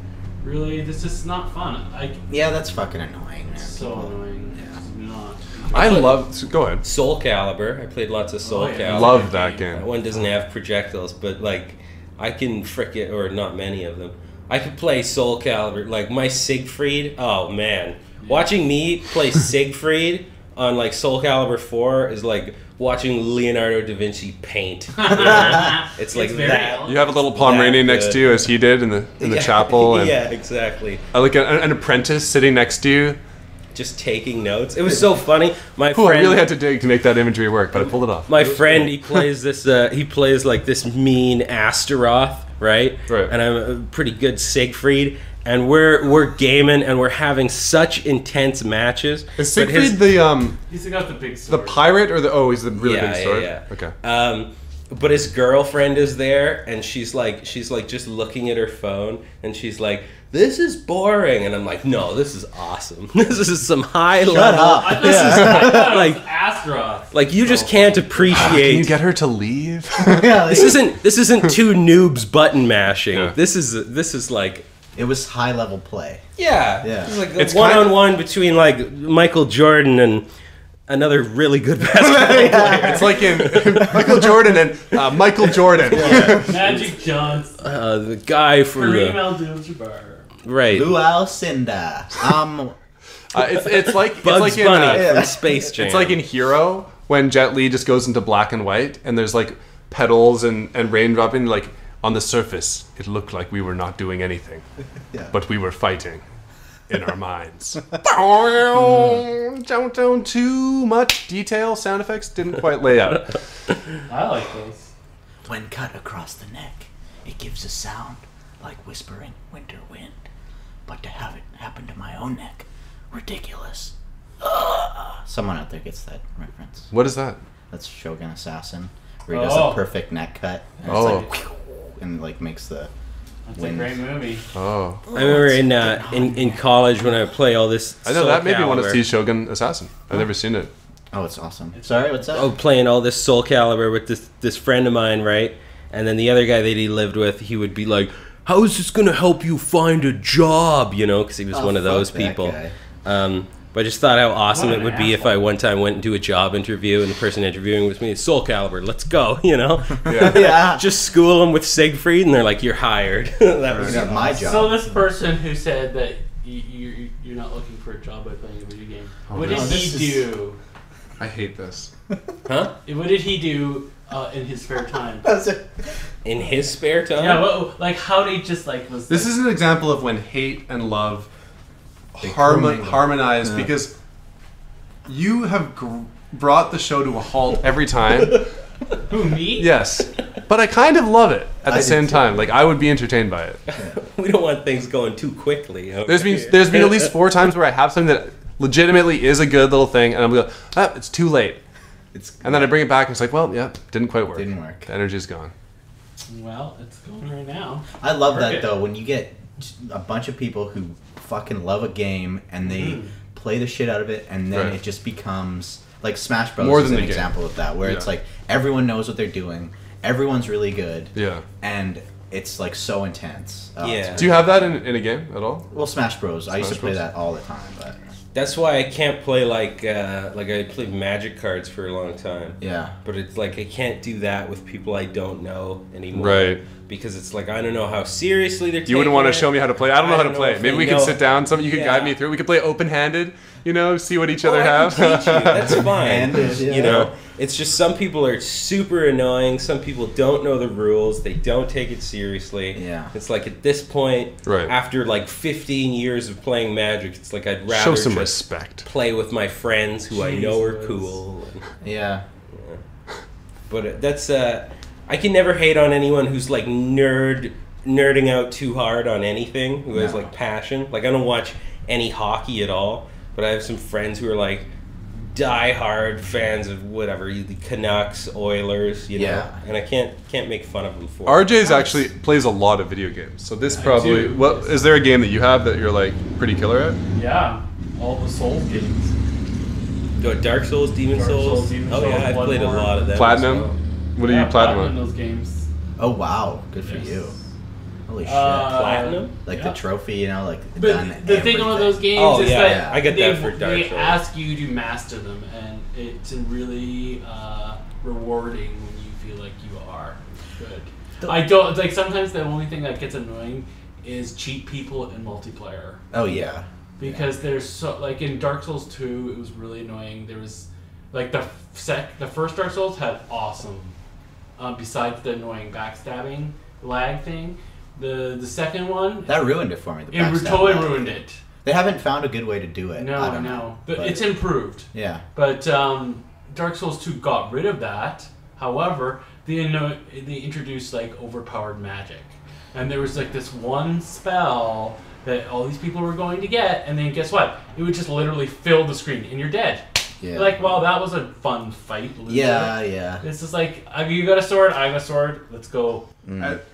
Speaker 2: really, this is not fun.
Speaker 4: Yeah, that's fucking annoying, man.
Speaker 2: It's so
Speaker 4: People-
Speaker 2: annoying.
Speaker 4: Yeah.
Speaker 2: It's not.
Speaker 1: I love. Go ahead.
Speaker 3: Soul Calibur. I played lots of Soul
Speaker 2: Oh, yeah.
Speaker 3: Calibur.
Speaker 1: Love that
Speaker 3: That
Speaker 1: game.
Speaker 3: one doesn't have projectiles, but like I can frick it, or not many of them. I could play Soul Calibur, like my Siegfried. Oh man, watching me play Siegfried on like Soul Calibur 4 is like watching Leonardo da Vinci paint. You know? It's like that.
Speaker 1: You have a little Pomeranian next to you, as he did in the chapel. And
Speaker 3: yeah, exactly.
Speaker 1: like an apprentice sitting next to you.
Speaker 3: Just taking notes. It was so funny. My
Speaker 1: I
Speaker 3: friend
Speaker 1: really had to dig to make that imagery work, but I pulled it off.
Speaker 3: My friend, he plays this. He plays like this mean Astaroth, right?
Speaker 1: Right.
Speaker 3: And I'm a pretty good Siegfried, and we're gaming, and we're having such intense matches.
Speaker 1: Is
Speaker 3: But
Speaker 1: Siegfried
Speaker 2: He's got the big
Speaker 1: the
Speaker 2: sword.
Speaker 1: pirate or he's the really big sword?
Speaker 3: Yeah.
Speaker 1: Okay.
Speaker 3: But his girlfriend is there, and she's like just looking at her phone, and she's like, "This is boring," and I'm like, "No, this is awesome. This is some high level."
Speaker 4: up.
Speaker 2: I thought
Speaker 3: Like-
Speaker 2: it was Astaroth.
Speaker 3: Like you just can't
Speaker 1: Can
Speaker 3: appreciate.
Speaker 1: you get her to leave?
Speaker 4: Yeah,
Speaker 3: This isn't two noobs button mashing.
Speaker 1: Yeah.
Speaker 3: This is like.
Speaker 4: it was high level play.
Speaker 3: Yeah,
Speaker 4: Yeah.
Speaker 3: It's like
Speaker 1: It's
Speaker 3: a one-on-one between like Michael Jordan and another really good basketball player.
Speaker 1: It's like in Michael Jordan and Michael Jordan.
Speaker 2: Magic Johnson.
Speaker 3: The guy from
Speaker 2: Kareem
Speaker 3: the
Speaker 2: Abdul-Jabbar.
Speaker 3: right,
Speaker 4: Luau Cinda.
Speaker 1: It's like
Speaker 3: Bugs
Speaker 1: in
Speaker 3: Bunny
Speaker 4: yeah.
Speaker 3: from Space Jam.
Speaker 1: it's like in Hero when Jet Li just goes into black and white and there's like petals and rain dropping. Like on the surface, it looked like we were not doing anything,
Speaker 4: Yeah.
Speaker 1: but we were fighting in our minds. Don't too much detail. Sound effects didn't quite lay out.
Speaker 2: I like those.
Speaker 4: When cut across the neck, it gives a sound like whispering winter wind. But to have it happen to my own neck, ridiculous. Someone out there gets that reference.
Speaker 1: What is that?
Speaker 4: That's Shogun Assassin, where he does
Speaker 2: Oh.
Speaker 4: a perfect neck cut. And
Speaker 1: Oh.
Speaker 4: it's like, and like makes the
Speaker 2: That's
Speaker 4: wind.
Speaker 2: a great movie.
Speaker 1: Oh,
Speaker 3: I remember in college when I would play all this.
Speaker 1: I know that made me want to
Speaker 3: Soul
Speaker 1: see
Speaker 3: Calibur.
Speaker 1: Shogun Assassin. I've never seen it.
Speaker 4: Oh, it's awesome. Sorry, what's up?
Speaker 3: Oh, playing all this Soul Calibur with this friend of mine, right? And then the other guy that he lived with, he would be like, "How is this gonna help you find a job?" You know, because he was
Speaker 4: Oh,
Speaker 3: one of
Speaker 4: fuck
Speaker 3: those
Speaker 4: that
Speaker 3: people.
Speaker 4: guy.
Speaker 3: But I just thought how awesome
Speaker 2: What
Speaker 3: it
Speaker 2: an
Speaker 3: would be if I one time went into a job interview and the person interviewing was me, Soul Calibur, let's go, you know?
Speaker 4: Yeah.
Speaker 3: Just school them with Siegfried and they're like, you're hired. That was
Speaker 4: Yeah, my job.
Speaker 2: So this person who said that you're not looking for a job by playing a video game, what did
Speaker 1: no.
Speaker 2: he do?
Speaker 1: I hate this.
Speaker 3: Huh?
Speaker 2: What did he do in his spare time?
Speaker 3: In his spare time?
Speaker 2: Yeah, like how did he just like was.
Speaker 1: This
Speaker 2: like,
Speaker 1: is an example of when hate and love
Speaker 4: They commingle.
Speaker 1: harmonize
Speaker 4: Yeah.
Speaker 1: because you have brought the show to a halt every time.
Speaker 2: who me?
Speaker 1: Yes, but I kind of love it at the
Speaker 4: I
Speaker 1: same
Speaker 4: did too.
Speaker 1: time. Like I would be entertained by it.
Speaker 3: We don't want things going too quickly. over
Speaker 1: There's
Speaker 3: here.
Speaker 1: been at least 4 times where I have something that legitimately is a good little thing, and I'm like, it's too late.
Speaker 4: It's
Speaker 1: And then I bring it back, and it's like, well, yeah, didn't quite work.
Speaker 4: Didn't work.
Speaker 1: The energy's gone.
Speaker 2: Well, it's going right now.
Speaker 4: I love
Speaker 2: Work
Speaker 4: that
Speaker 2: it.
Speaker 4: though when you get a bunch of people who fucking love a game and they play the shit out of it and then
Speaker 1: Right.
Speaker 4: it just becomes like Smash Bros.
Speaker 1: More
Speaker 4: is
Speaker 1: than
Speaker 4: an
Speaker 1: the game.
Speaker 4: example of that where it's
Speaker 1: Yeah.
Speaker 4: like everyone knows what they're doing, everyone's really good,
Speaker 1: Yeah.
Speaker 4: and it's like so intense.
Speaker 3: Yeah.
Speaker 4: it's
Speaker 1: Do you have that in a game at all?
Speaker 4: well, Smash Bros. I used to
Speaker 1: Smash
Speaker 4: play
Speaker 1: Bros.
Speaker 4: that all the time, but
Speaker 3: That's why I can't play like I played Magic cards for a long time.
Speaker 4: yeah.
Speaker 3: But it's like I can't do that with people I don't know anymore.
Speaker 1: Right.
Speaker 3: Because it's like I don't know how seriously they're taking
Speaker 1: You wouldn't want to
Speaker 3: it.
Speaker 1: show me how to play. I don't know how to play.
Speaker 3: if
Speaker 1: Maybe
Speaker 3: they
Speaker 1: we could
Speaker 3: know-
Speaker 1: sit down. You could guide
Speaker 3: Yeah.
Speaker 1: me through. We could play open-handed. See what each other
Speaker 3: I
Speaker 1: have.
Speaker 3: can teach you. That's fine.
Speaker 4: Handed, yeah.
Speaker 3: You know, it's just some people are super annoying. Some people don't know the rules. They don't take it seriously.
Speaker 4: Yeah.
Speaker 3: It's like at this point,
Speaker 1: Right.
Speaker 3: after like 15 years of playing Magic, it's like I'd rather
Speaker 1: Show some
Speaker 3: just
Speaker 1: respect.
Speaker 3: play with my friends who I know are
Speaker 2: Jesus.
Speaker 3: cool.
Speaker 4: Yeah.
Speaker 3: But that's I can never hate on anyone who's like nerding out too hard on anything. Who has
Speaker 4: No.
Speaker 3: like passion. Like I don't watch any hockey at all, but I have some friends who are like die-hard fans of whatever, the Canucks, Oilers, you know.
Speaker 4: Yeah.
Speaker 3: And I can't make fun of them for it.
Speaker 1: RJ's actually plays a lot of video games. So this
Speaker 2: I
Speaker 1: probably.
Speaker 2: do.
Speaker 1: What is there a game that you have that you're like pretty killer at?
Speaker 2: Yeah, all the Souls games.
Speaker 3: Go Dark Souls, Demon
Speaker 2: Dark
Speaker 3: Souls.
Speaker 2: Souls, Demon
Speaker 3: Oh
Speaker 2: Souls,
Speaker 3: yeah, I've played a
Speaker 2: Bloodborne.
Speaker 3: lot of them. as
Speaker 1: Platinum.
Speaker 3: well.
Speaker 1: What are you platinum?
Speaker 2: those games.
Speaker 4: Oh wow, good for
Speaker 2: Yes.
Speaker 4: you. Holy shit.
Speaker 3: Platinum?
Speaker 4: Like
Speaker 2: yeah.
Speaker 4: the trophy, you know, like
Speaker 2: But
Speaker 4: done
Speaker 2: the thing about those games
Speaker 3: Oh,
Speaker 2: is
Speaker 3: yeah,
Speaker 2: that
Speaker 3: yeah. I get
Speaker 2: they,
Speaker 3: that for Dark
Speaker 2: they
Speaker 3: Souls.
Speaker 2: ask you to master them, and it's really rewarding when you feel like you are good. I don't like sometimes the only thing that gets annoying is cheat people in multiplayer.
Speaker 4: Oh yeah.
Speaker 2: Because there's so like in Dark Souls 2, it was really annoying. There was like the first Dark Souls had awesome. Besides the annoying backstabbing lag thing, the second one
Speaker 4: That ruined it for me. The
Speaker 2: it
Speaker 4: backstab
Speaker 2: totally
Speaker 4: lag.
Speaker 2: ruined it.
Speaker 4: They haven't found a good way to do it.
Speaker 2: No,
Speaker 4: I don't
Speaker 2: no,
Speaker 4: know,
Speaker 2: but it's improved.
Speaker 4: Yeah.
Speaker 2: But Dark Souls 2 got rid of that. However, they introduced like overpowered magic, and there was like this one spell that all these people were going to get, and then guess what? It would just literally fill the screen, and you're dead.
Speaker 4: Yeah.
Speaker 2: You're like, well, that was a fun fight. Loser.
Speaker 4: Yeah, yeah.
Speaker 2: It's just like, you got a sword, I got a sword. Let's go.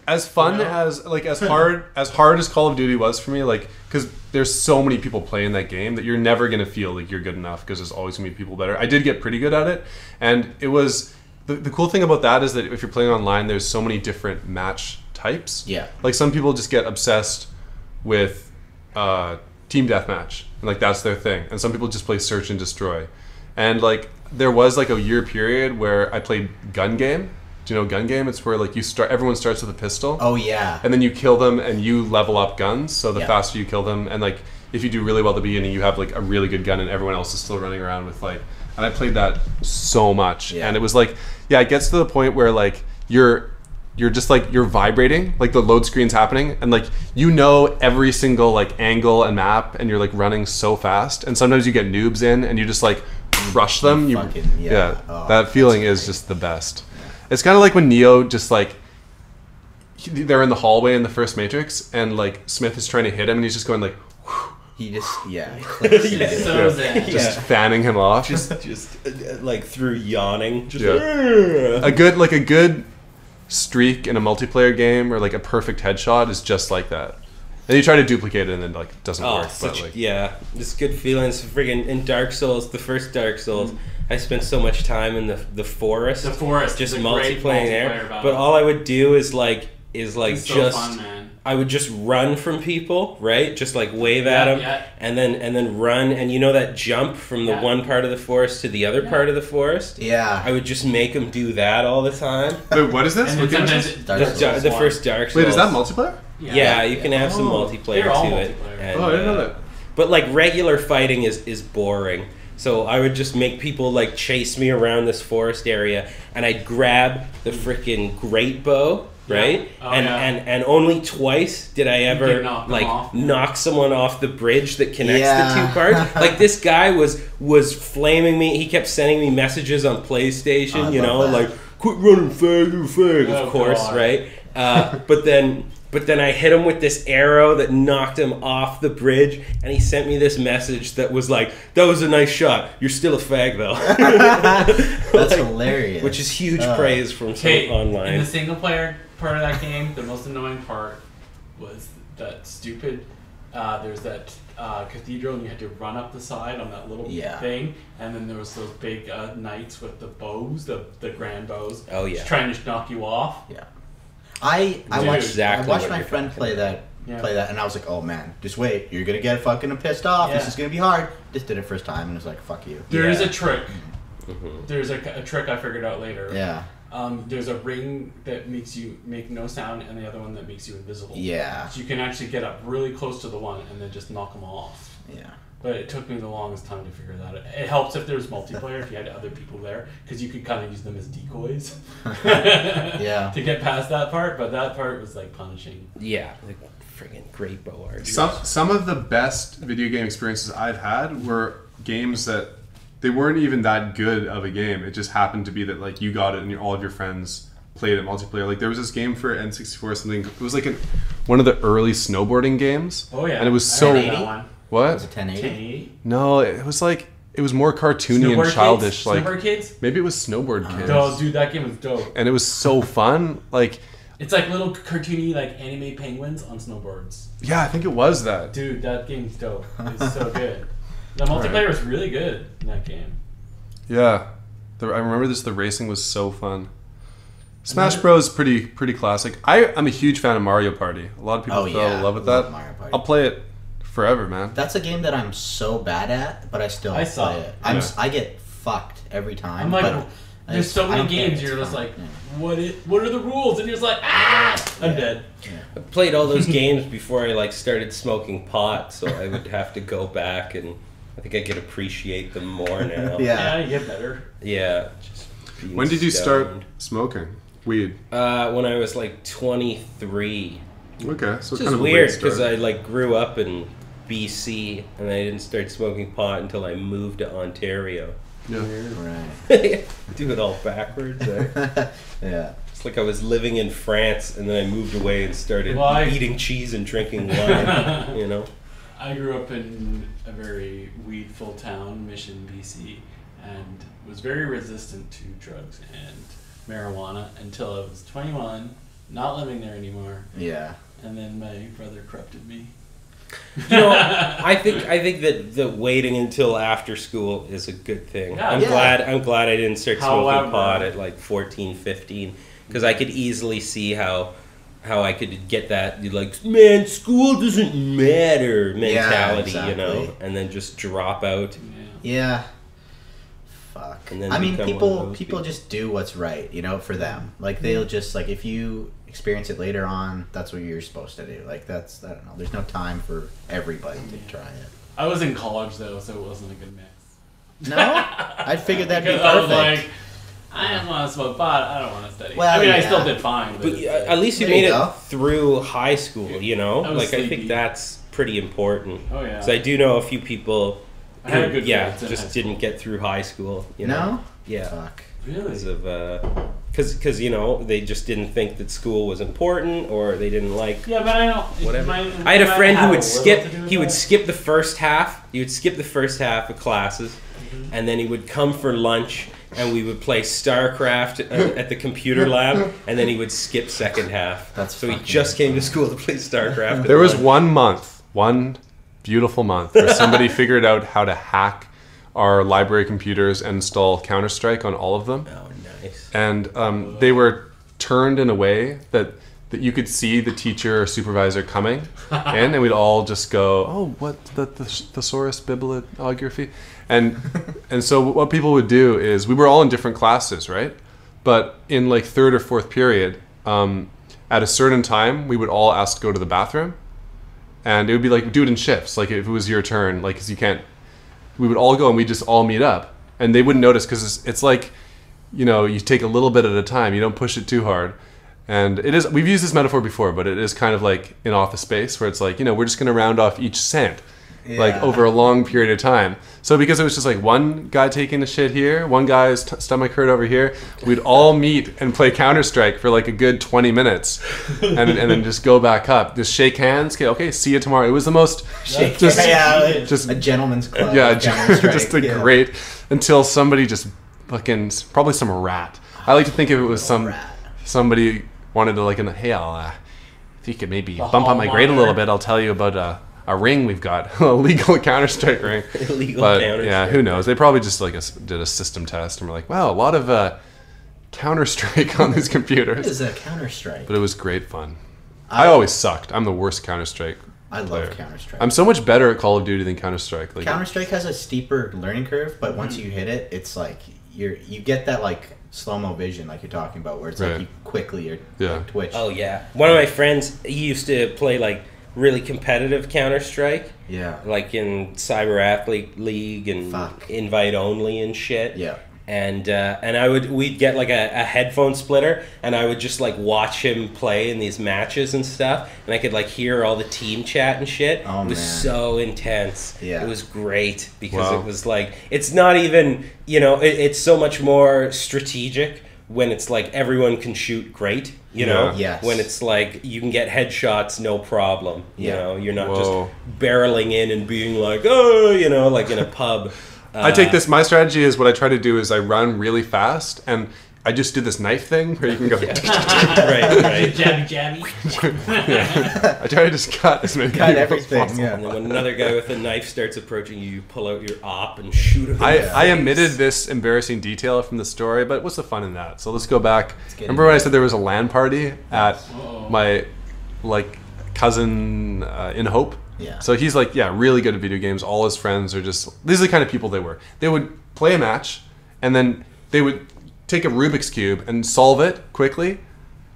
Speaker 1: As fun
Speaker 2: You know?
Speaker 1: as hard as Call of Duty was for me, like, because there's so many people playing that game that you're never gonna feel like you're good enough because there's always gonna be people better. I did get pretty good at it, and it was the cool thing about that is that if you're playing online, there's so many different match types.
Speaker 4: Yeah.
Speaker 1: Like some people just get obsessed with team deathmatch, and like that's their thing, and some people just play search and destroy, and like there was like a year period where I played gun game. Do you know gun game? It's where like everyone starts with a pistol.
Speaker 4: Oh yeah.
Speaker 1: And then you kill them and you level up guns. So the
Speaker 4: Yeah.
Speaker 1: faster you kill them, and like if you do really well at the beginning, you have like a really good gun, and everyone else is still running around with like. And I played that so much,
Speaker 4: Yeah.
Speaker 1: and it was like, yeah, it gets to the point where like you're just like you're vibrating, like the load screen's happening, and like you know every single like angle and map, and you're like running so fast, and sometimes you get noobs in, and you just like crush them.
Speaker 4: Yeah. Oh,
Speaker 1: that feeling
Speaker 4: that's
Speaker 1: is
Speaker 4: great.
Speaker 1: just the best. It's kind of like when Neo just like they're in the hallway in the first Matrix, and like Smith is trying to hit him, and he's just going like
Speaker 4: He just he clicks it.
Speaker 2: It's so zen.
Speaker 1: just fanning him off.
Speaker 3: just like through yawning. Just
Speaker 1: a good streak in a multiplayer game or like a perfect headshot is just like that. And you try to duplicate it and then like it doesn't work.
Speaker 3: Such,
Speaker 1: but like
Speaker 3: yeah, it's good feelings. Friggin' in Dark Souls, the first Dark Souls, I spent so much time in the forest.
Speaker 2: The forest
Speaker 3: just
Speaker 2: is a great
Speaker 3: multiplaying there.
Speaker 2: multiplayer battle.
Speaker 3: But all I would do is
Speaker 2: It's so
Speaker 3: just
Speaker 2: fun, man.
Speaker 3: I would just run from people, right? Just like wave at them,
Speaker 2: yeah.
Speaker 3: and then run. And you know that jump from the
Speaker 2: Yeah.
Speaker 3: one part of the forest to the other part of the forest.
Speaker 4: Yeah.
Speaker 3: I would just make them do that all the time.
Speaker 1: wait, what is this?
Speaker 2: And
Speaker 1: What
Speaker 2: then
Speaker 1: game is
Speaker 2: sometimes
Speaker 1: this?
Speaker 2: it-
Speaker 4: Dark
Speaker 3: The,
Speaker 4: Souls
Speaker 3: the
Speaker 2: one.
Speaker 3: first Dark Souls.
Speaker 1: Wait, is that multiplayer?
Speaker 3: Yeah, you can have some
Speaker 2: Oh,
Speaker 3: multiplayer
Speaker 2: they're all
Speaker 3: to it.
Speaker 2: multiplayer.
Speaker 3: And,
Speaker 1: Oh, I didn't know that.
Speaker 3: But like regular fighting is boring. So I would just make people like chase me around this forest area, and I'd grab the freaking great bow, right?
Speaker 2: Yeah. Oh,
Speaker 3: and,
Speaker 2: yeah.
Speaker 3: and only twice did I ever
Speaker 2: could knock them
Speaker 3: like
Speaker 2: off.
Speaker 3: knock someone off the bridge that connects
Speaker 4: Yeah.
Speaker 3: the two parts. Like this guy was flaming me. He kept sending me messages on PlayStation,
Speaker 4: I
Speaker 3: you know,
Speaker 4: love that.
Speaker 3: like quit running fag, you fag,
Speaker 2: Oh,
Speaker 3: of course,
Speaker 2: God.
Speaker 3: right? But then I hit him with this arrow that knocked him off the bridge, and he sent me this message that was like, "That was a nice shot. You're still a fag, though."
Speaker 4: That's hilarious.
Speaker 3: Which is huge praise from some
Speaker 2: Okay, in
Speaker 3: online.
Speaker 2: the single player part of that game, the most annoying part was that stupid. There's that cathedral, and you had to run up the side on that little
Speaker 4: Yeah.
Speaker 2: thing, and then there was those big knights with the bows, the grand bows.
Speaker 3: Oh, yeah.
Speaker 2: just trying to knock you off.
Speaker 4: Yeah. I
Speaker 2: Dude,
Speaker 4: watched
Speaker 3: exactly
Speaker 4: I watched
Speaker 3: what
Speaker 4: my
Speaker 3: you're
Speaker 4: friend
Speaker 3: talking
Speaker 4: play
Speaker 3: about.
Speaker 4: that, and I was like, oh man, just wait, you're gonna get fucking pissed off. This
Speaker 2: Yeah.
Speaker 4: is gonna be hard. Just did it first time, and it was like, fuck you.
Speaker 2: There is
Speaker 3: Yeah.
Speaker 2: a trick.
Speaker 3: Mhm.
Speaker 2: There's a trick I figured out later.
Speaker 4: Yeah.
Speaker 2: There's a ring that makes you make no sound, and the other one that makes you invisible.
Speaker 4: Yeah.
Speaker 2: So you can actually get up really close to the one and then just knock them off.
Speaker 4: Yeah.
Speaker 2: But it took me the longest time to figure that out. It helps if there's multiplayer, if you had other people there, because you could kind of use them as decoys.
Speaker 4: Yeah.
Speaker 2: To get past that part, but that part was like punishing.
Speaker 3: Yeah, like friggin' great bow archers.
Speaker 1: Some of the best video game experiences I've had were games that they weren't even that good of a game. It just happened to be that like you got it and all of your friends played it multiplayer. Like there was this game for N64 or something. It was like one of the early snowboarding games.
Speaker 2: Oh yeah,
Speaker 1: And it was
Speaker 2: I
Speaker 1: so
Speaker 2: remember that one.
Speaker 1: what?
Speaker 4: Was it 1080?
Speaker 2: 1080.
Speaker 1: No, it was like it was more cartoony
Speaker 2: Snowboard
Speaker 1: and childish.
Speaker 2: Kids?
Speaker 1: Like
Speaker 2: Snowboard Kids.
Speaker 1: maybe it was Snowboard Kids.
Speaker 2: Oh, dude, that game was dope.
Speaker 1: And it was so fun. Like
Speaker 2: It's like little cartoony, like anime penguins on snowboards.
Speaker 1: yeah, I think it was that.
Speaker 2: Dude, that game's dope. It's so good. The multiplayer was really good in that game.
Speaker 1: Yeah, I remember this. The racing was so fun. Smash Bros. Pretty classic. I'm a huge fan of Mario Party. A lot of people
Speaker 4: Oh,
Speaker 1: fell
Speaker 4: yeah.
Speaker 1: in love with
Speaker 4: Love
Speaker 1: that.
Speaker 4: Mario Party.
Speaker 1: I'll play it forever, man.
Speaker 4: That's a game that I'm so bad at, but I still
Speaker 2: I saw
Speaker 4: play
Speaker 2: it.
Speaker 4: it.
Speaker 1: Yeah.
Speaker 4: I get fucked every time.
Speaker 2: I'm like-
Speaker 4: but
Speaker 2: There's so many games you're just like, what are the rules? And you're just like, I'm dead.
Speaker 3: I played all those games before I like started smoking pot, so I would have to go back, and I think I could appreciate them more now.
Speaker 2: Yeah, you get better.
Speaker 3: Yeah. Just being
Speaker 1: When did you start
Speaker 3: stoned.
Speaker 1: smoking weed?
Speaker 3: When I was like 23.
Speaker 1: Okay, so
Speaker 3: Which
Speaker 1: kind
Speaker 3: is
Speaker 1: of
Speaker 3: weird
Speaker 1: because
Speaker 3: because I like grew up in BC and I didn't start smoking pot until I moved to Ontario.
Speaker 1: Yeah.
Speaker 4: Right.
Speaker 3: Do it all backwards. Eh?
Speaker 4: Yeah.
Speaker 3: It's like I was living in France and then I moved away and started eating cheese and drinking wine. You know.
Speaker 2: I grew up in a very weedful town, Mission, BC, and was very resistant to drugs and marijuana until I was 21, not living there anymore,
Speaker 4: Yeah.
Speaker 2: and then my brother corrupted me.
Speaker 3: You know, I think that waiting until after school is a good thing.
Speaker 2: Yeah.
Speaker 3: I'm
Speaker 2: Yeah.
Speaker 3: glad I didn't start smoking
Speaker 2: However-
Speaker 3: pot at like 14, 15 because I could easily see how I could get that like, man, school doesn't matter mentality,
Speaker 4: exactly.
Speaker 3: you know, and then just drop out.
Speaker 4: Yeah. Fuck.
Speaker 3: And then
Speaker 4: I mean,
Speaker 3: become one of
Speaker 4: people
Speaker 3: those
Speaker 4: people just do what's right, you know, for them. Like they'll just like if you experience it later on, that's what you're supposed to do. Like that's I don't know. There's no time for everybody to try it.
Speaker 2: I was in college though, so it wasn't a good mix.
Speaker 4: No, I figured that'd be
Speaker 2: Because I was
Speaker 4: perfect.
Speaker 2: like, I just want to smoke pot. I don't want to study.
Speaker 4: Well,
Speaker 2: I mean, I
Speaker 4: yeah.
Speaker 2: still did fine, but
Speaker 3: But at least you
Speaker 4: There you
Speaker 3: made
Speaker 4: go.
Speaker 3: it through high school, you know?
Speaker 2: I was
Speaker 3: Like, I
Speaker 2: sleepy.
Speaker 3: think that's pretty important.
Speaker 2: Oh, yeah.
Speaker 3: Because I do know a few people
Speaker 2: I had
Speaker 3: who,
Speaker 2: good
Speaker 3: yeah,
Speaker 2: grades in high
Speaker 3: just
Speaker 2: school.
Speaker 3: didn't get through high school, you know?
Speaker 4: No?
Speaker 3: Yeah.
Speaker 4: Fuck.
Speaker 3: Because
Speaker 2: really.
Speaker 3: of, because, you know, they just didn't think that school was important or they didn't like
Speaker 2: Yeah, but I don't.
Speaker 3: whatever.
Speaker 2: I
Speaker 3: I had a friend who would
Speaker 2: skip.
Speaker 3: skip, he would skip the first half, he would skip the first half of classes, and then he would come for lunch and we would play StarCraft at the computer lab, and then he would skip second half.
Speaker 4: That's
Speaker 3: so he
Speaker 4: fucking
Speaker 3: just came to school to play StarCraft. at
Speaker 1: There was
Speaker 3: lunch.
Speaker 1: one beautiful month, where somebody figured out how to hack our library computers and install Counter-Strike on all of them.
Speaker 3: Oh, nice.
Speaker 1: And they were turned in a way that you could see the teacher or supervisor coming in, and we'd all just go, "Oh, what the thesaurus bibliography," and so what people would do is we were all in different classes, right? But in like third or fourth period, at a certain time, we would all ask to go to the bathroom, and it would be like do it in shifts. Like if it was your turn, like 'cause you can't, we would all go and we just all meet up, and they wouldn't notice because it's like, you know, you take a little bit at a time. You don't push it too hard. And it is, we've used this metaphor before, but it is kind of like in Office Space where it's like, you know, we're just going to round off each cent like over a long period of time. So because it was just like one guy taking a shit here, one guy's stomach hurt over here, we'd all meet and play Counter-Strike for like a good 20 minutes and then just go back up. Just shake hands. Okay, see you tomorrow. It was the most
Speaker 4: Shake
Speaker 1: just,
Speaker 4: just a gentleman's club.
Speaker 1: yeah,
Speaker 4: of Counter-Strike,
Speaker 1: just a
Speaker 4: yeah.
Speaker 1: great, until somebody just fucking, probably some rat. I like to think if it was somebody wanted to like, hey, if you could maybe bump up my grade a little bit, I'll tell you about a ring we've got, a legal Counter-Strike ring.
Speaker 3: Illegal
Speaker 1: But
Speaker 3: Counter-Strike.
Speaker 1: yeah, who knows? They probably just like did a system test and were like, wow, a lot of Counter-Strike on these
Speaker 4: What
Speaker 1: computers.
Speaker 4: is a Counter-Strike?
Speaker 1: But it was great fun. I always sucked. I'm the worst Counter-Strike
Speaker 4: I love
Speaker 1: player.
Speaker 4: Counter-Strike.
Speaker 1: I'm so much better at Call of Duty than Counter-Strike. Like,
Speaker 4: Counter-Strike has a steeper learning curve, but once you hit it, it's like you get that like slow-mo vision like you're talking about where it's
Speaker 1: Right.
Speaker 4: like you quickly or
Speaker 1: Yeah.
Speaker 4: like, twitch.
Speaker 3: Oh, yeah. One of my friends, he used to play like really competitive Counter-Strike,
Speaker 4: Yeah.
Speaker 3: like in Cyber Athlete League and
Speaker 4: Fuck.
Speaker 3: invite only and shit.
Speaker 4: Yeah.
Speaker 3: And we'd get like a headphone splitter, and I would just like watch him play in these matches and stuff, and I could like hear all the team chat and shit.
Speaker 4: Oh,
Speaker 3: it was
Speaker 4: man.
Speaker 3: so intense.
Speaker 4: Yeah.
Speaker 3: It was great because
Speaker 1: Wow.
Speaker 3: it was like it's not even, you know, it's so much more strategic when it's like everyone can shoot great. You know,
Speaker 4: Yes.
Speaker 3: when it's like you can get headshots no problem. You
Speaker 4: Yeah.
Speaker 3: know, you're not
Speaker 1: Whoa.
Speaker 3: just barreling in and being like, oh, you know, like in a pub.
Speaker 1: I take this. My strategy is what I try to do is I run really fast and I just do this knife thing where you can go.
Speaker 3: right, right.
Speaker 2: Jabby.
Speaker 1: Yeah. I try to just cut as many
Speaker 4: Cut
Speaker 1: people as
Speaker 4: everything,
Speaker 1: possible.
Speaker 4: yeah.
Speaker 3: And then when another guy with a knife starts approaching you, you pull out your op and shoot him. in the
Speaker 1: I
Speaker 3: face.
Speaker 1: omitted this embarrassing detail from the story, but what's the fun in that? So let's go back.
Speaker 4: get
Speaker 1: Remember when I
Speaker 4: into
Speaker 1: said there was a LAN party at
Speaker 2: Uh-oh.
Speaker 1: my like cousin in Hope?
Speaker 4: Yeah.
Speaker 1: So he's like, yeah, really good at video games. All his friends are just, these are the kind of people they were. They would play a match and then they would take a Rubik's Cube and solve it quickly,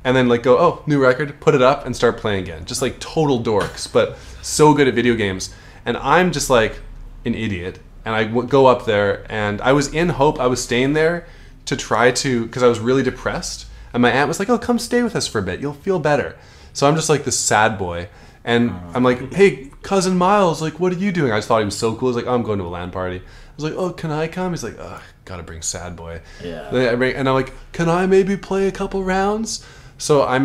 Speaker 1: and then like go, oh, new record, put it up and start playing again. Just like total dorks, but so good at video games. And I'm just like an idiot. And I go up there, and I was in hope. I was staying there to try to, because I was really depressed. And my aunt was like, oh, come stay with us for a bit. You'll feel better. So I'm just like this sad boy. And I'm like, hey, cousin Miles, like, what are you doing? I just thought he was so cool. He's like, oh, I'm going to a LAN party. I was like, oh, can I come? He's like, oh, gotta bring sad boy.
Speaker 4: Yeah.
Speaker 1: And I'm like, can I maybe play a couple rounds? So I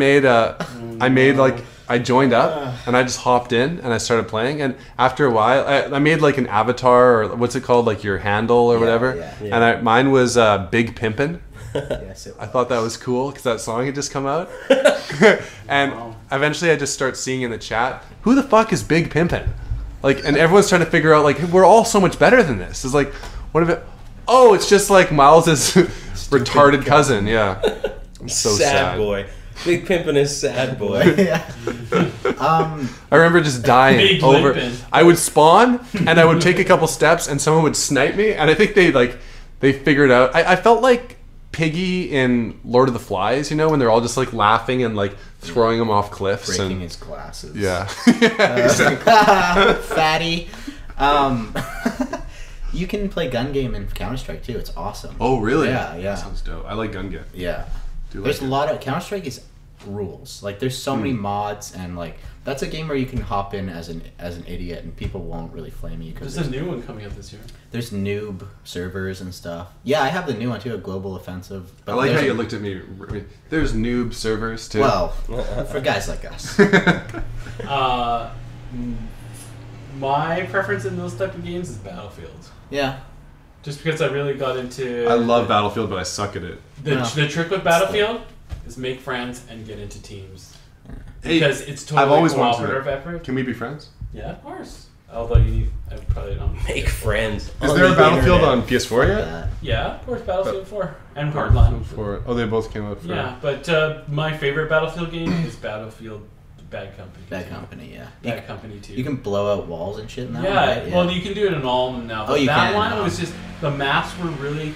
Speaker 1: joined up and I just hopped in and I started playing. And after a while, I made like an avatar, or what's it called, like your handle or whatever.
Speaker 4: Yeah.
Speaker 1: And mine was Big Pimpin'.
Speaker 4: Yes, it was.
Speaker 1: I thought that was cool because that song had just come out. And eventually I just start seeing in the chat, who the fuck is Big Pimpin'? Like, and everyone's trying to figure out, like, we're all so much better than this. It's like, what if it? Oh, it's just like Miles's retarded cousin. Yeah. I'm so sad.
Speaker 3: boy. Big Pimpin' is sad boy.
Speaker 4: Yeah.
Speaker 1: I remember just dying
Speaker 2: Big
Speaker 1: over.
Speaker 2: limpin'.
Speaker 1: I would spawn and I would take a couple steps and someone would snipe me, and I think they figured out. I felt like Piggy in Lord of the Flies, you know, when they're all just like laughing and like throwing him off cliffs
Speaker 4: Breaking
Speaker 1: and
Speaker 4: his glasses.
Speaker 1: yeah.
Speaker 4: Fatty. You can play gun game in Counter-Strike too. It's awesome.
Speaker 1: Oh really?
Speaker 4: Yeah.
Speaker 1: That sounds dope. I like gun game.
Speaker 4: Yeah.
Speaker 1: Do
Speaker 4: There's
Speaker 1: like
Speaker 4: a lot of Counter-Strike is rules. Like there's so many mods, and like that's a game where you can hop in as an idiot and people won't really flame you because
Speaker 2: There's a new one coming out this year.
Speaker 4: there's noob servers and stuff. Yeah, I have the new one too, a Global Offensive.
Speaker 1: I like how
Speaker 4: there's-
Speaker 1: you looked at me. There's noob servers too.
Speaker 4: Well, for guys like us.
Speaker 2: My preference in those type of games is Battlefield.
Speaker 4: Yeah.
Speaker 2: Just because I really got into.
Speaker 1: I love Battlefield, but I suck at it.
Speaker 2: The trick with Battlefield is make friends and get into teams.
Speaker 1: Hey,
Speaker 2: Because it's
Speaker 1: I've
Speaker 2: totally
Speaker 1: always wanted
Speaker 2: cooperative
Speaker 1: to.
Speaker 2: effort.
Speaker 1: Can we be friends?
Speaker 2: Yeah, of course. Although you need, I probably don't.
Speaker 3: Make friends.
Speaker 1: Is there a Battlefield on PS4 yet?
Speaker 4: That.
Speaker 2: Yeah, of course, Battlefield 4 and Hardline.
Speaker 1: Oh, they both came out for.
Speaker 2: Yeah, but my favorite Battlefield game is Battlefield Bad Company.
Speaker 4: Bad Company, yeah.
Speaker 2: Bad Company 2.
Speaker 4: You can blow out walls and shit now.
Speaker 2: Yeah,
Speaker 4: right?
Speaker 2: well, you can do it in all of them now. But
Speaker 4: you
Speaker 2: that
Speaker 4: can
Speaker 2: one
Speaker 4: now.
Speaker 2: was just the maps were really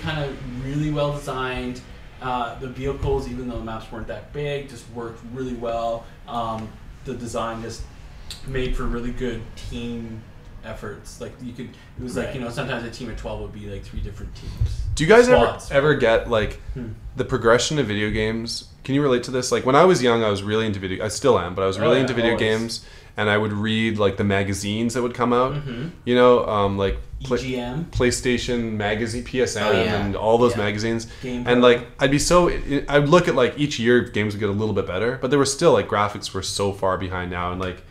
Speaker 2: really well designed. The vehicles, even though the maps weren't that big, just worked really well. The design just made for really good team efforts. Like you could, it was like,
Speaker 4: Right.
Speaker 2: you know, sometimes a team of 12 would be like 3 different teams.
Speaker 1: Do you guys
Speaker 2: Squads.
Speaker 1: ever get like the progression of video games? Can you relate to this? Like when I was young, I was really into video. I still am, but I was really
Speaker 2: yeah,
Speaker 1: into video
Speaker 2: always.
Speaker 1: games, and I would read like the magazines that would come out.
Speaker 2: Mhm.
Speaker 1: You know, like
Speaker 2: EGM.
Speaker 1: PlayStation magazine, PSN,
Speaker 4: Oh, yeah.
Speaker 1: and all those
Speaker 4: Yeah.
Speaker 1: magazines.
Speaker 2: Game
Speaker 1: And
Speaker 2: Boy.
Speaker 1: like I'd look at like each year games would get a little bit better, but there were still like graphics were so far behind now, and like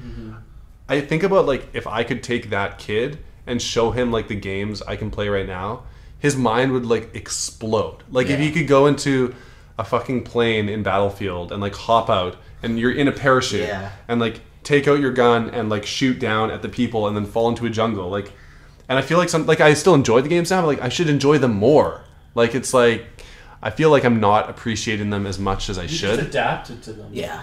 Speaker 1: I think about like if I could take that kid and show him like the games I can play right now, his mind would like explode. Like if
Speaker 4: Yeah.
Speaker 1: you could go into a fucking plane in Battlefield and like hop out and you're in a parachute
Speaker 4: Yeah.
Speaker 1: and like take out your gun and like shoot down at the people and then fall into a jungle, like, and I feel like I still enjoy the games now, but like I should enjoy them more. Like it's like I feel like I'm not appreciating them as much as I
Speaker 2: You
Speaker 1: should.
Speaker 2: just adapted to them.
Speaker 4: Yeah.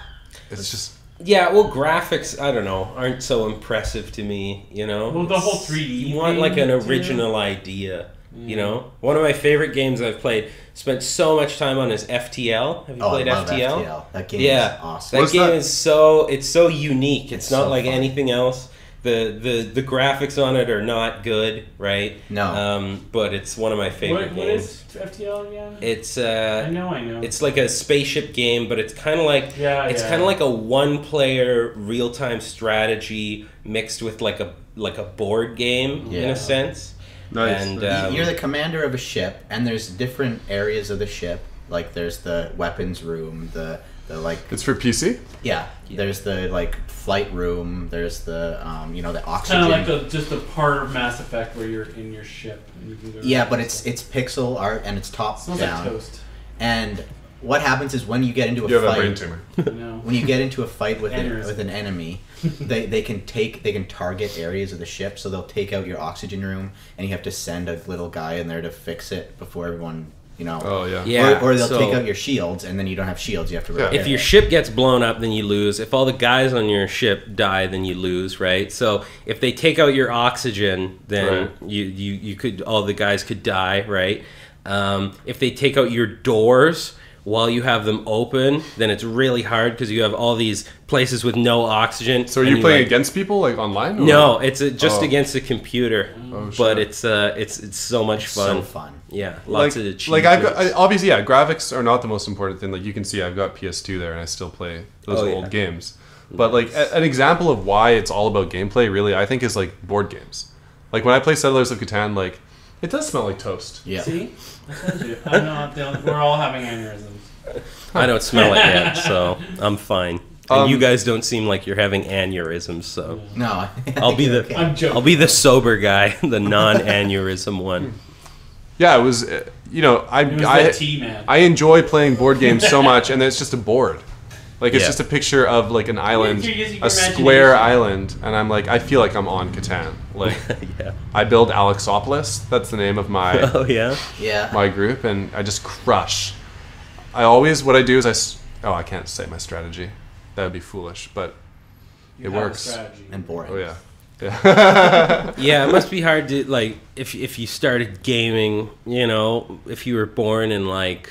Speaker 1: It's just
Speaker 3: Yeah, well, graphics, I don't know, aren't so impressive to me, you know?
Speaker 2: Well, the whole 3D
Speaker 3: You want like
Speaker 2: thing,
Speaker 3: an
Speaker 2: too.
Speaker 3: original idea, you know? One of my favorite games I've played, spent so much time on is FTL. Have you
Speaker 4: Oh,
Speaker 3: played
Speaker 4: I love
Speaker 3: FTL?
Speaker 4: FTL. That game
Speaker 3: Yeah,
Speaker 4: is awesome.
Speaker 3: that
Speaker 1: What's
Speaker 3: game
Speaker 1: that?
Speaker 3: is so unique. It's not
Speaker 4: so
Speaker 3: like
Speaker 4: fun.
Speaker 3: anything else. The graphics on it are not good, right?
Speaker 4: No.
Speaker 3: But it's one of my favorite
Speaker 2: What
Speaker 3: games.
Speaker 2: is FTL again?
Speaker 3: It's
Speaker 2: I know.
Speaker 3: it's like a spaceship game, but it's kind of like it's
Speaker 2: yeah.
Speaker 3: kind of like a one-player real-time strategy mixed with like a board game in
Speaker 4: Yeah.
Speaker 3: a sense.
Speaker 1: nice.
Speaker 3: And
Speaker 4: You're the commander of a ship, and there's different areas of the ship. Like there's the weapons room, the like
Speaker 1: it's for PC.
Speaker 4: yeah. There's the like flight room. There's the the oxygen.
Speaker 2: Kind of like just a part of Mass Effect where you're in your ship and you can go.
Speaker 4: Yeah, but it's pixel art and it's top
Speaker 2: Smells
Speaker 4: down.
Speaker 2: like toast.
Speaker 4: And what happens is when you get into a
Speaker 1: You have a
Speaker 4: fight,
Speaker 1: brain tumor.
Speaker 2: You know.
Speaker 4: when you get into a fight with
Speaker 2: Aneurysm.
Speaker 4: an enemy, they can target areas of the ship. So they'll take out your oxygen room, and you have to send a little guy in there to fix it before everyone.
Speaker 1: Oh yeah.
Speaker 3: Yeah,
Speaker 4: or they'll
Speaker 3: so-
Speaker 4: take out your shields, and then you don't have shields. You have to
Speaker 1: Yeah.
Speaker 4: repair
Speaker 3: if your
Speaker 4: it.
Speaker 3: ship gets blown up, then you lose. If all the guys on your ship die, then you lose, right? So if they take out your oxygen, then
Speaker 1: Right.
Speaker 3: you could all the guys could die, right? If they take out your doors while you have them open, then it's really hard because you have all these places with no oxygen.
Speaker 1: So are you playing against people like online? Or?
Speaker 3: No, it's just against the computer.
Speaker 1: Oh,
Speaker 3: but
Speaker 1: shit.
Speaker 3: it's so much fun.
Speaker 4: So fun.
Speaker 3: Yeah, lots of achievements.
Speaker 1: Like obviously, yeah, graphics are not the most important thing. Like you can see, I've got PS2 there, and I still play those old games. But like an example of why it's all about gameplay, really, I think is like board games. Like when I play Settlers of Catan, like it does smell like toast.
Speaker 2: Yeah. See, I told you. I'm not the only, we're all having aneurysms.
Speaker 3: I don't smell it yet, so I'm fine. And you guys don't seem like you're having aneurysms, so
Speaker 4: No,
Speaker 3: I'll be the
Speaker 4: okay.
Speaker 2: I'm joking.
Speaker 3: I'll be the sober guy, the non-aneurysm one.
Speaker 1: Yeah, it was. You know,
Speaker 2: It was the tea, man.
Speaker 1: I enjoy playing board games so much, and it's just a board. Like it's
Speaker 3: Yeah.
Speaker 1: just a picture of like an island,
Speaker 2: you're using
Speaker 1: a
Speaker 2: your
Speaker 1: square
Speaker 2: imagination.
Speaker 1: island, and I'm like, I feel like I'm on Catan. Like
Speaker 3: Yeah.
Speaker 1: I build Alexopolis. That's the name of my
Speaker 3: Oh yeah.
Speaker 4: Yeah.
Speaker 1: my group, and I just crush. What I do is I can't say my strategy. That would be foolish, but
Speaker 2: You
Speaker 1: it
Speaker 2: have a
Speaker 1: works.
Speaker 2: strategy.
Speaker 4: And boring.
Speaker 1: Oh yeah. Yeah.
Speaker 3: Yeah, it must be hard to like if you started gaming, you know, if you were born in like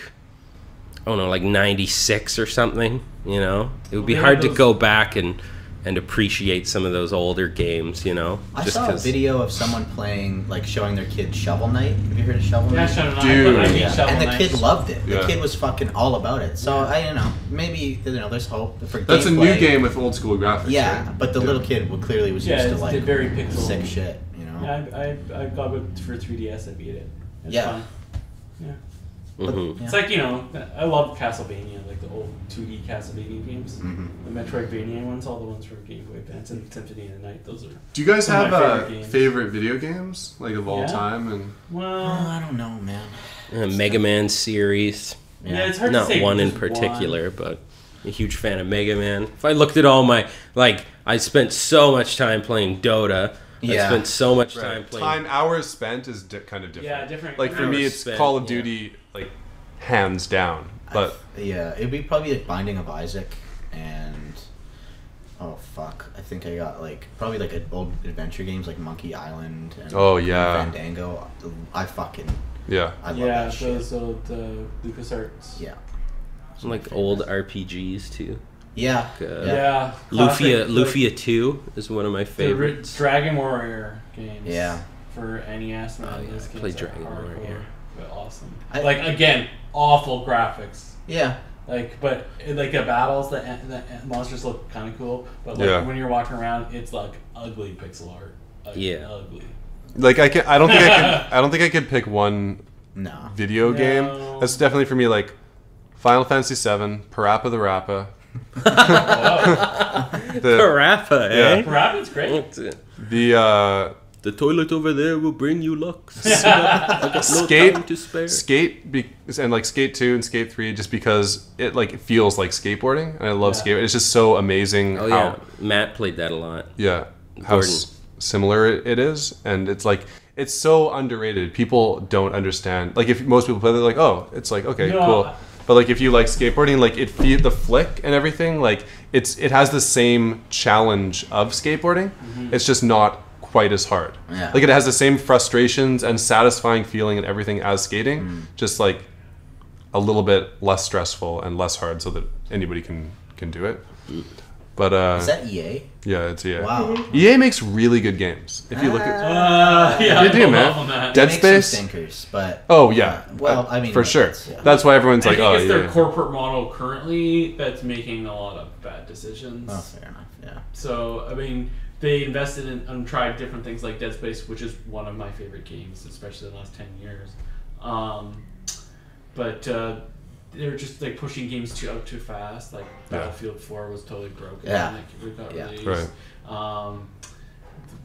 Speaker 3: I don't know, like 96 or something, you know. It would be
Speaker 2: Well,
Speaker 3: hard to
Speaker 2: those-
Speaker 3: go back and appreciate some of those older games, you know.
Speaker 4: I
Speaker 3: just
Speaker 4: saw a
Speaker 3: 'cause-
Speaker 4: video of someone playing, like showing their kid Shovel Knight. Have you heard of Shovel
Speaker 2: Yeah,
Speaker 4: Knight?
Speaker 2: Shovel Knight.
Speaker 1: Dude.
Speaker 2: I need
Speaker 4: Yeah.
Speaker 2: Shovel
Speaker 4: And the
Speaker 2: Knight.
Speaker 4: kid loved it. The
Speaker 1: Yeah.
Speaker 4: kid was fucking all about it. So maybe there's hope for
Speaker 1: That's a new
Speaker 4: gameplay.
Speaker 1: game with old school graphics.
Speaker 4: Yeah,
Speaker 1: right?
Speaker 4: but the little kid clearly was
Speaker 2: Yeah,
Speaker 4: used to
Speaker 2: it's
Speaker 4: like
Speaker 2: very pixel.
Speaker 4: sick shit. You know.
Speaker 2: Yeah, I got it for 3DS. I beat it. It's
Speaker 4: Yeah.
Speaker 2: fun. Yeah.
Speaker 3: Mhm.
Speaker 4: Yeah.
Speaker 2: It's like, you know, I love Castlevania, like the old 2D Castlevania games.
Speaker 4: Mhm.
Speaker 2: The Metroidvania ones, all the ones from Game Boy Advance and Symphony of the Night, those are...
Speaker 1: Do you guys
Speaker 2: Some of
Speaker 1: have
Speaker 2: my favorite games.
Speaker 1: favorite video games like of all
Speaker 2: Yeah.
Speaker 1: time? And
Speaker 4: Oh,
Speaker 2: Well,
Speaker 4: I don't know, man.
Speaker 3: Mega Man series.
Speaker 2: yeah, it's hard to
Speaker 3: Not
Speaker 2: say
Speaker 3: one in
Speaker 2: just
Speaker 3: particular, but a huge fan of Mega Man. If I looked at all my I spent so much time playing Dota.
Speaker 4: Yeah.
Speaker 3: I spent so much time playing.
Speaker 1: time hours spent is kind of different.
Speaker 2: Yeah, different-
Speaker 1: Like for me,
Speaker 3: hours
Speaker 1: it's
Speaker 3: spent,
Speaker 1: Call of
Speaker 3: yeah.
Speaker 1: Duty, like hands down. But
Speaker 4: Yeah, it'd be probably like Binding of Isaac and oh fuck, I think I got like probably like old adventure games like Monkey Island and
Speaker 1: Oh, yeah.
Speaker 4: Fandango. I fucking
Speaker 1: yeah,
Speaker 4: I love
Speaker 2: Yeah,
Speaker 4: that shit.
Speaker 2: those old LucasArts.
Speaker 4: Yeah.
Speaker 3: Some, like old RPGs too.
Speaker 4: Yeah.
Speaker 2: Yeah.
Speaker 3: Lufia
Speaker 2: classic,
Speaker 3: Lufia 2 is one of my
Speaker 2: the
Speaker 3: favorites.
Speaker 2: Dragon Warrior games.
Speaker 4: Yeah.
Speaker 2: For NES, man.
Speaker 3: Oh, yeah,
Speaker 2: Those
Speaker 3: I
Speaker 2: games
Speaker 3: played
Speaker 2: are
Speaker 3: Dragon
Speaker 2: hardcore,
Speaker 3: Warrior.
Speaker 2: But awesome.
Speaker 4: I-
Speaker 2: Like, again, awful graphics.
Speaker 4: Yeah.
Speaker 2: Like, but like the battles, the monsters look kind of cool. But like
Speaker 1: Yeah.
Speaker 2: when you're walking around, it's like ugly pixel art. Like,
Speaker 3: Yeah.
Speaker 2: Ugly.
Speaker 1: like I don't think I could pick one
Speaker 4: No.
Speaker 1: video game.
Speaker 2: No.
Speaker 1: That's definitely for me like Final Fantasy VII, Parappa the Rappa.
Speaker 2: Whoa.
Speaker 1: The
Speaker 3: Parappa, eh?
Speaker 1: Yeah.
Speaker 2: Rabbit's great.
Speaker 1: the
Speaker 3: The toilet over there will bring you luck. I got no
Speaker 1: Skate-
Speaker 3: time to spare.
Speaker 1: and like Skate 2 and Skate 3 just because it feels like skateboarding and I love
Speaker 2: Yeah.
Speaker 1: skateboarding. It's just so amazing
Speaker 3: Oh
Speaker 1: how
Speaker 3: yeah, Matt played that a lot.
Speaker 1: how
Speaker 3: Gordon.
Speaker 1: similar it is, and it's like it's so underrated. People don't understand. Like if most people play, they're like, oh, it's like okay,
Speaker 2: No,
Speaker 1: cool. But like if you like skateboarding, like the flick and everything, like it has the same challenge of skateboarding. It's just not quite as hard.
Speaker 4: Yeah.
Speaker 1: Like it has the same frustrations and satisfying feeling and everything as skating, just like a little bit less stressful and less hard, so that anybody can do it. But
Speaker 4: Is that EA?
Speaker 1: yeah, it's EA.
Speaker 4: Wow.
Speaker 1: EA makes really good games. If you look at
Speaker 2: Yeah,
Speaker 1: They do,
Speaker 2: I
Speaker 1: man.
Speaker 2: love that.
Speaker 1: Dead
Speaker 4: They make some
Speaker 1: Space?
Speaker 4: stinkers, but
Speaker 1: Oh yeah.
Speaker 4: well, I mean
Speaker 1: for
Speaker 4: like,
Speaker 1: sure.
Speaker 4: it's- yeah.
Speaker 1: That's why everyone's
Speaker 2: I
Speaker 1: like,
Speaker 2: think
Speaker 1: oh
Speaker 2: it's their
Speaker 1: yeah.
Speaker 2: corporate model currently that's making a lot of bad decisions.
Speaker 4: Oh, fair enough. Yeah.
Speaker 2: So, I mean, they invested in and tried different things like Dead Space, which is one of my favorite games, especially the last 10 years. But they're just like pushing games out too fast. Like
Speaker 1: Yeah.
Speaker 2: Battlefield 4 was totally broken.
Speaker 4: Yeah.
Speaker 2: Like, it got
Speaker 4: Yeah.
Speaker 2: released.
Speaker 1: Right.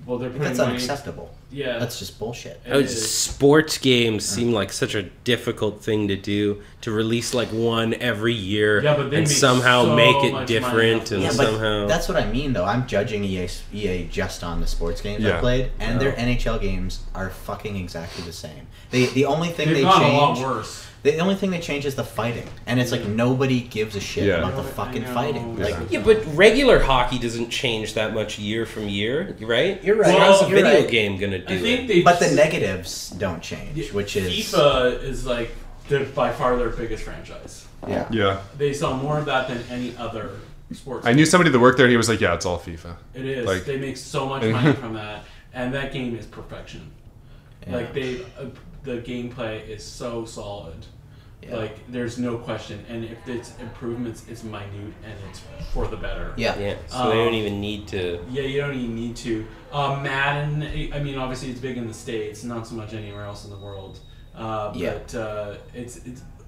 Speaker 2: Well, they're putting
Speaker 4: That's
Speaker 2: money.
Speaker 4: unacceptable.
Speaker 2: Yeah.
Speaker 4: That's just bullshit.
Speaker 2: It is.
Speaker 3: Sports games seem like such a difficult thing to do, to release like one every year
Speaker 2: Yeah, but they
Speaker 3: and
Speaker 2: make
Speaker 3: somehow
Speaker 2: so
Speaker 3: make
Speaker 2: much
Speaker 3: it
Speaker 2: money
Speaker 3: different
Speaker 2: off
Speaker 3: and
Speaker 4: Yeah, but
Speaker 3: somehow
Speaker 4: that's what I mean, though. I'm judging EA just on the sports games I
Speaker 1: Yeah.
Speaker 4: played, and their NHL games are fucking exactly the same. The only thing
Speaker 2: They've
Speaker 4: they
Speaker 2: gone a lot
Speaker 4: change,
Speaker 2: worse.
Speaker 4: The only thing they change is the fighting, and it's like nobody gives a shit
Speaker 1: Yeah.
Speaker 4: about the fucking fighting.
Speaker 1: Yeah.
Speaker 4: Like,
Speaker 3: Yeah, but regular hockey doesn't change that much year from year, right?
Speaker 4: You're right.
Speaker 3: So how's a
Speaker 4: You're
Speaker 3: video
Speaker 4: right.
Speaker 3: game gonna do
Speaker 2: I think
Speaker 3: it?
Speaker 2: they.
Speaker 4: but the negatives don't change, which is
Speaker 2: FIFA is like by far their biggest franchise.
Speaker 4: yeah.
Speaker 1: Yeah.
Speaker 2: They sell more of that than any other sports.
Speaker 1: I knew somebody that worked there, and he was like, "Yeah, it's all FIFA."
Speaker 2: It is.
Speaker 1: Like-
Speaker 2: They make so much money from that, and that game is perfection.
Speaker 4: Yeah.
Speaker 2: Like the gameplay is so solid.
Speaker 4: Yeah.
Speaker 2: Like there's no question, and if it's improvements, it's minute and it's for the better.
Speaker 4: Yeah.
Speaker 3: Yeah, so they don't even need to.
Speaker 2: Yeah, you don't even need to. Madden. I mean, obviously it's big in the States, not so much anywhere else in the world.
Speaker 4: Yeah.
Speaker 2: But it's.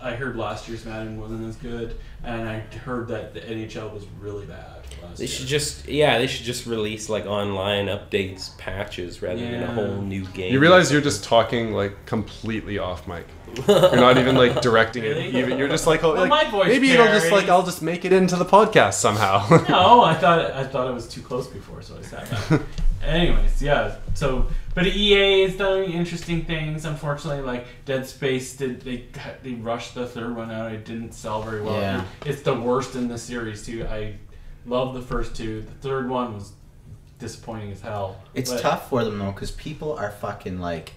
Speaker 2: I heard last year's Madden wasn't as good, and I heard that the NHL was really bad last
Speaker 3: They
Speaker 2: year.
Speaker 3: should just release like online updates, patches, rather than a
Speaker 2: Yeah.
Speaker 3: whole new game.
Speaker 1: You realize you're just talking like completely off mic. You're not even like directing it.
Speaker 2: Really?
Speaker 1: Even you're just like, oh,
Speaker 2: Well,
Speaker 1: like,
Speaker 2: my voice
Speaker 1: maybe you'll just
Speaker 2: carries.
Speaker 1: like I'll just make it into the podcast somehow.
Speaker 2: No, I thought it was too close before, so I sat back. Anyways, yeah. So, but EA is doing interesting things. Unfortunately, like Dead Space, they rushed the third one out. It didn't sell very well.
Speaker 4: Yeah.
Speaker 2: It's the worst in the series too. I love the first two. The third one was disappointing as hell.
Speaker 4: It's
Speaker 2: But-
Speaker 4: tough for them though, because people are fucking like,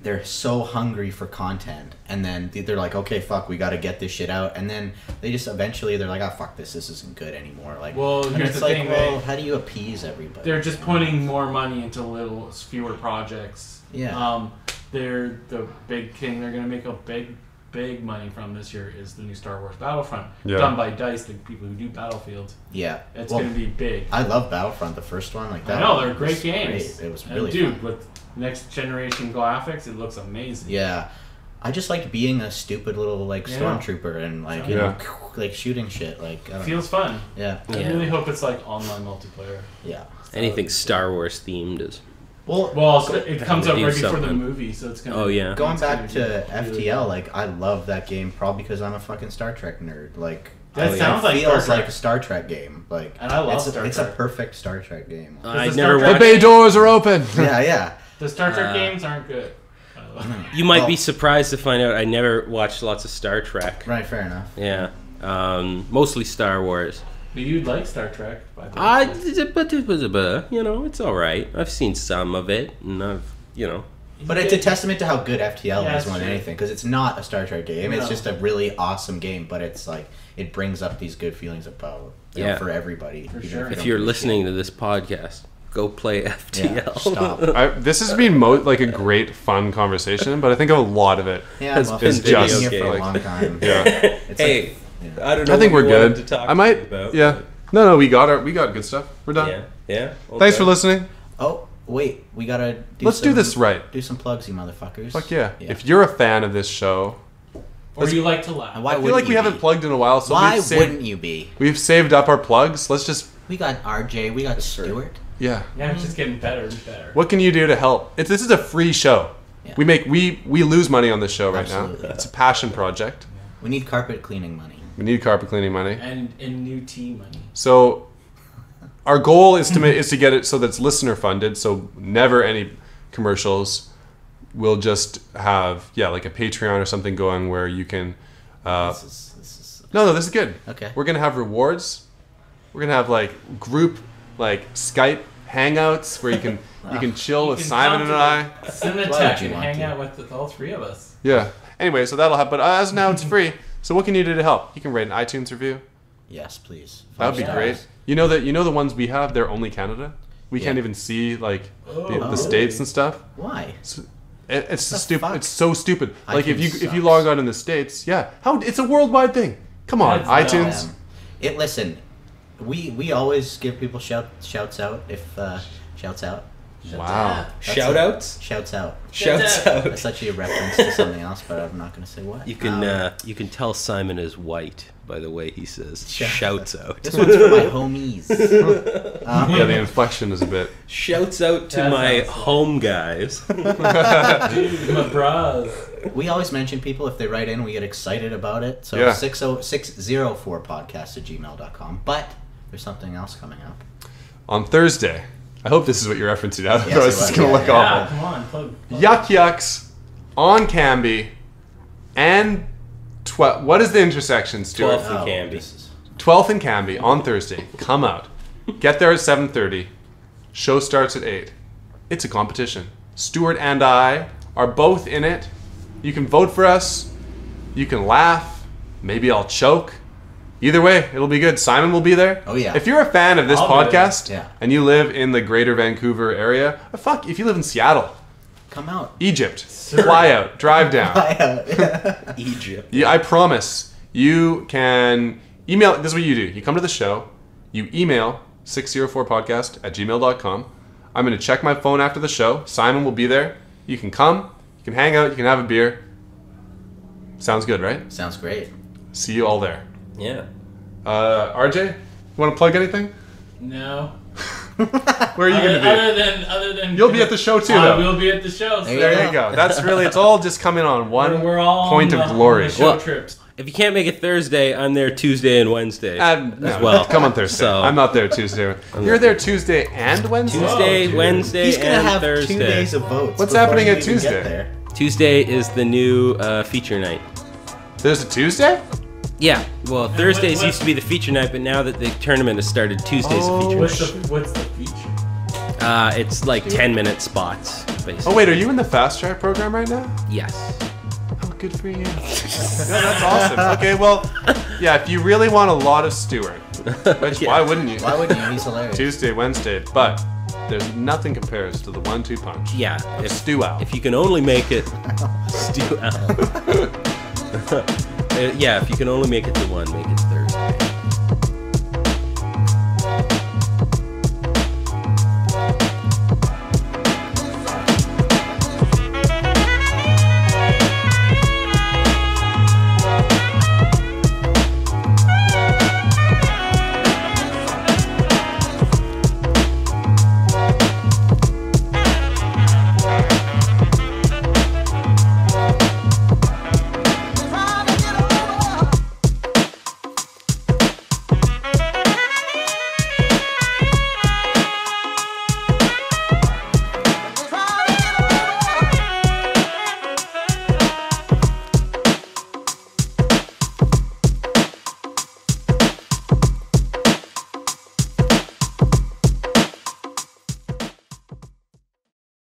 Speaker 4: they're so hungry for content, and then they're like, okay, fuck, we got to get this shit out, and then they just eventually they're like, ah, fuck this isn't good anymore. Like,
Speaker 2: Well,
Speaker 4: and
Speaker 2: here's
Speaker 4: it's
Speaker 2: the
Speaker 4: like,
Speaker 2: thing,
Speaker 4: well,
Speaker 2: they-
Speaker 4: how do you appease everybody?
Speaker 2: They're just putting more money into fewer projects.
Speaker 4: Yeah.
Speaker 2: They're the big thing they're gonna make a big money from this year is the new Star Wars Battlefront,
Speaker 1: Yeah.
Speaker 2: done by DICE, the people who do Battlefield.
Speaker 4: Yeah,
Speaker 2: It's
Speaker 4: well,
Speaker 2: gonna be big.
Speaker 4: I love Battlefront, the first one. Like that.
Speaker 2: I know they're
Speaker 4: was
Speaker 2: great games.
Speaker 4: Great. It was
Speaker 2: And
Speaker 4: really
Speaker 2: dude,
Speaker 4: fun.
Speaker 2: with next generation graphics, it looks amazing.
Speaker 4: Yeah, I just liked being a stupid little like
Speaker 2: Yeah.
Speaker 4: stormtrooper and like you
Speaker 1: Yeah.
Speaker 4: know like shooting shit. Like I don't
Speaker 2: Feels fun.
Speaker 4: yeah,
Speaker 2: I
Speaker 3: Yeah.
Speaker 2: really hope it's like online multiplayer.
Speaker 4: yeah.
Speaker 3: anything Star Wars themed is.
Speaker 2: Well, it comes out
Speaker 3: do
Speaker 2: right before the
Speaker 3: something.
Speaker 2: movie, so it's gonna.
Speaker 3: Oh, yeah.
Speaker 4: Going
Speaker 2: it's
Speaker 4: back
Speaker 2: gonna
Speaker 4: to
Speaker 2: be really
Speaker 4: FTL,
Speaker 2: good.
Speaker 4: like I love that game probably because I'm a fucking Star Trek nerd. Like
Speaker 2: That
Speaker 4: it
Speaker 2: sounds like
Speaker 4: feels
Speaker 2: Star
Speaker 4: like
Speaker 2: Trek.
Speaker 4: a Star Trek game. Like
Speaker 2: And I love
Speaker 4: it's,
Speaker 2: Star
Speaker 4: it's a
Speaker 2: Trek.
Speaker 4: perfect Star Trek game.
Speaker 3: I
Speaker 2: the
Speaker 3: never
Speaker 2: Star
Speaker 1: The
Speaker 2: Trek-
Speaker 3: watched.
Speaker 1: bay doors are open.
Speaker 4: yeah, yeah.
Speaker 2: The Star Trek
Speaker 3: Uh,
Speaker 2: games aren't good.
Speaker 3: You might
Speaker 4: Oh.
Speaker 3: be surprised to find out I never watched lots of Star Trek.
Speaker 4: Right, fair enough.
Speaker 3: Yeah, mostly Star Wars.
Speaker 2: But you like Star Trek, by the way.
Speaker 3: You know, it's all right. I've seen some of it, and
Speaker 4: But it's a testament to how good FTL
Speaker 2: Yeah,
Speaker 4: is
Speaker 2: it's
Speaker 4: more than
Speaker 2: true.
Speaker 4: anything, because it's not a Star Trek game. It's
Speaker 2: No.
Speaker 4: just a really awesome game, but it's like it brings up these good feelings about you know,
Speaker 3: Yeah.
Speaker 4: for everybody.
Speaker 2: For
Speaker 4: even
Speaker 2: sure.
Speaker 4: you
Speaker 3: if
Speaker 4: don't
Speaker 3: you're
Speaker 4: give a
Speaker 3: listening to this podcast, go play FTL.
Speaker 4: Yeah, stop.
Speaker 1: This has been like a great, fun conversation, but I think a lot of it.
Speaker 4: Yeah,
Speaker 3: Has
Speaker 4: well,
Speaker 3: been
Speaker 4: it's been
Speaker 1: just,
Speaker 4: here for
Speaker 3: like-
Speaker 4: a long time.
Speaker 1: Yeah.
Speaker 4: It's
Speaker 3: Hey,
Speaker 4: like, yeah.
Speaker 3: I don't know.
Speaker 1: I think
Speaker 3: what
Speaker 1: we're
Speaker 3: you wanted
Speaker 1: good.
Speaker 3: To talk
Speaker 1: I might.
Speaker 3: about,
Speaker 1: Yeah. No, we got good stuff. We're done.
Speaker 3: Yeah. Yeah.
Speaker 1: Thanks for
Speaker 3: okay.
Speaker 1: listening.
Speaker 4: Oh, wait, we gotta do
Speaker 1: Let's do this right.
Speaker 4: Do some plugs, you motherfuckers.
Speaker 1: Fuck yeah. If you're a fan of this show,
Speaker 2: Or you like to laugh.
Speaker 4: And why
Speaker 1: I feel
Speaker 4: wouldn't
Speaker 1: like we
Speaker 4: you
Speaker 1: haven't
Speaker 4: be?
Speaker 1: plugged in a while, so
Speaker 4: Why
Speaker 1: we've saved,
Speaker 4: wouldn't you be?
Speaker 1: we've saved up our plugs. Let's just,
Speaker 4: We got RJ, we got Stuart.
Speaker 1: yeah.
Speaker 2: Yeah, it's just getting better and better.
Speaker 1: What can you do to help? This is a free show.
Speaker 4: Yeah.
Speaker 1: We lose money on this show right
Speaker 4: Absolutely.
Speaker 1: now. It's a passion project.
Speaker 4: We need carpet cleaning money.
Speaker 1: We need carpet cleaning money.
Speaker 2: And new tea money.
Speaker 1: So our goal is to get it so that it's listener funded. So never any commercials. We'll just have like a Patreon or something going where you can.
Speaker 4: This is
Speaker 1: No, this is good.
Speaker 4: Okay.
Speaker 1: We're gonna have rewards. We're gonna have like group Skype hangouts where you can chill with
Speaker 2: can
Speaker 1: Simon
Speaker 2: come
Speaker 1: and
Speaker 2: to
Speaker 1: I.
Speaker 4: Why would
Speaker 2: Cinetech
Speaker 4: you
Speaker 2: and
Speaker 4: want
Speaker 2: hang
Speaker 4: to?
Speaker 2: out with all three of us.
Speaker 1: Yeah. Anyway, so that'll happen. But as of now, it's free. So what can you do to help? You can rate an iTunes review.
Speaker 4: Yes, please.
Speaker 1: That would be
Speaker 2: Yeah.
Speaker 1: great. You know the ones we have, they're only Canada. We can't
Speaker 4: Yeah.
Speaker 1: even see the
Speaker 2: Oh.
Speaker 1: states and stuff.
Speaker 4: Why?
Speaker 1: It's
Speaker 4: The
Speaker 1: stupid.
Speaker 4: fuck?
Speaker 1: It's so stupid. Like if
Speaker 4: iTunes
Speaker 1: you
Speaker 4: sucks.
Speaker 1: log on in the states, it's a worldwide thing. Come on,
Speaker 2: That's dumb.
Speaker 1: iTunes.
Speaker 4: Listen, we always give people shouts out if shouts out.
Speaker 1: Wow.
Speaker 3: Shout outs.
Speaker 4: Shouts out.
Speaker 3: Shouts
Speaker 2: out.
Speaker 4: That's actually a reference to something else, but I'm not going to say what.
Speaker 3: You can tell Simon is white by the way he says
Speaker 4: Shout-
Speaker 3: shouts out.
Speaker 4: This one's for my homies.
Speaker 1: Yeah, the inflection is a bit.
Speaker 3: Shouts out to
Speaker 2: That
Speaker 3: my
Speaker 2: sounds-
Speaker 3: home guys.
Speaker 2: Dude, my bros.
Speaker 4: We always mention people if they write in, we get excited about it. So
Speaker 1: Yeah.
Speaker 4: 604podcast@gmail.com. But there's something else coming up.
Speaker 1: On Thursday, I hope this is what you're referencing.
Speaker 4: Yes,
Speaker 1: Otherwise,
Speaker 4: it
Speaker 1: it's
Speaker 4: was.
Speaker 1: gonna
Speaker 4: Yeah,
Speaker 1: look
Speaker 4: yeah.
Speaker 1: awful.
Speaker 2: Yeah, come on. Plug.
Speaker 1: Yuck Yucks on Canby and 12th. What is the intersection, Stuart?
Speaker 3: 12th and Canby.
Speaker 1: 12th and Canby on Thursday. Come out. Get there at 7:30. Show starts at 8. It's a competition. Stuart and I are both in it. You can vote for us. You can laugh. Maybe I'll choke. Either way, it'll be good. Simon will be there.
Speaker 4: Oh, yeah.
Speaker 1: If you're a fan of this
Speaker 2: I'll be
Speaker 1: podcast
Speaker 4: there. Yeah.
Speaker 1: and you live in the greater Vancouver area, fuck, if you live in Seattle,
Speaker 4: Come out.
Speaker 1: Egypt, fly out, drive down.
Speaker 3: Egypt.
Speaker 1: Yeah, I promise. You can email. This is what you do. You come to the show. You email 604podcast@gmail.com. I'm going to check my phone after the show. Simon will be there. You can come. You can hang out. You can have a beer. Sounds good, right?
Speaker 4: Sounds great.
Speaker 1: See you all there.
Speaker 3: Yeah.
Speaker 1: RJ, you want to plug anything?
Speaker 2: No.
Speaker 1: Where are you going to be?
Speaker 2: Other than
Speaker 1: You'll be at the show too,
Speaker 2: I
Speaker 1: though.
Speaker 2: will be at the show. So
Speaker 1: There you go. That's really. It's all just coming on one
Speaker 2: we're all
Speaker 1: point
Speaker 2: on
Speaker 1: of
Speaker 2: the,
Speaker 1: glory.
Speaker 2: On the show
Speaker 3: Well,
Speaker 2: trips.
Speaker 3: If you can't make it Thursday, I'm there Tuesday and Wednesday
Speaker 1: No,
Speaker 3: as well.
Speaker 1: Come on Thursday.
Speaker 3: So-
Speaker 1: I'm not there Tuesday. You're there Tuesday and Wednesday?
Speaker 3: Tuesday,
Speaker 2: dude.
Speaker 3: Wednesday,
Speaker 4: He's gonna
Speaker 3: and
Speaker 4: have
Speaker 3: Thursday.
Speaker 4: 2 days of votes.
Speaker 1: What's
Speaker 4: before
Speaker 1: happening
Speaker 4: you
Speaker 1: at
Speaker 4: even
Speaker 1: Tuesday?
Speaker 4: get there.
Speaker 3: Tuesday is the new feature night.
Speaker 1: There's a Tuesday?
Speaker 3: Yeah, well, Thursdays
Speaker 2: what-
Speaker 3: used to be the feature night, but now that the tournament has started, Tuesday's the feature night.
Speaker 2: What's the feature?
Speaker 3: It's like 10-minute spots, basically.
Speaker 1: Oh wait, are you in the fast track program right now?
Speaker 3: Yes.
Speaker 1: Oh, good for you. Yeah, that's awesome. Okay, well, yeah, if you really want a lot of Stuart, which
Speaker 3: Yeah.
Speaker 1: why wouldn't you?
Speaker 4: Why wouldn't you? He's hilarious.
Speaker 1: Tuesday, Wednesday, but there's nothing compares to the 1-2 punch.
Speaker 3: Yeah.
Speaker 1: Of Stu Al.
Speaker 3: If you can only make it, Stu Al. Yeah, if you can only make it to one, make it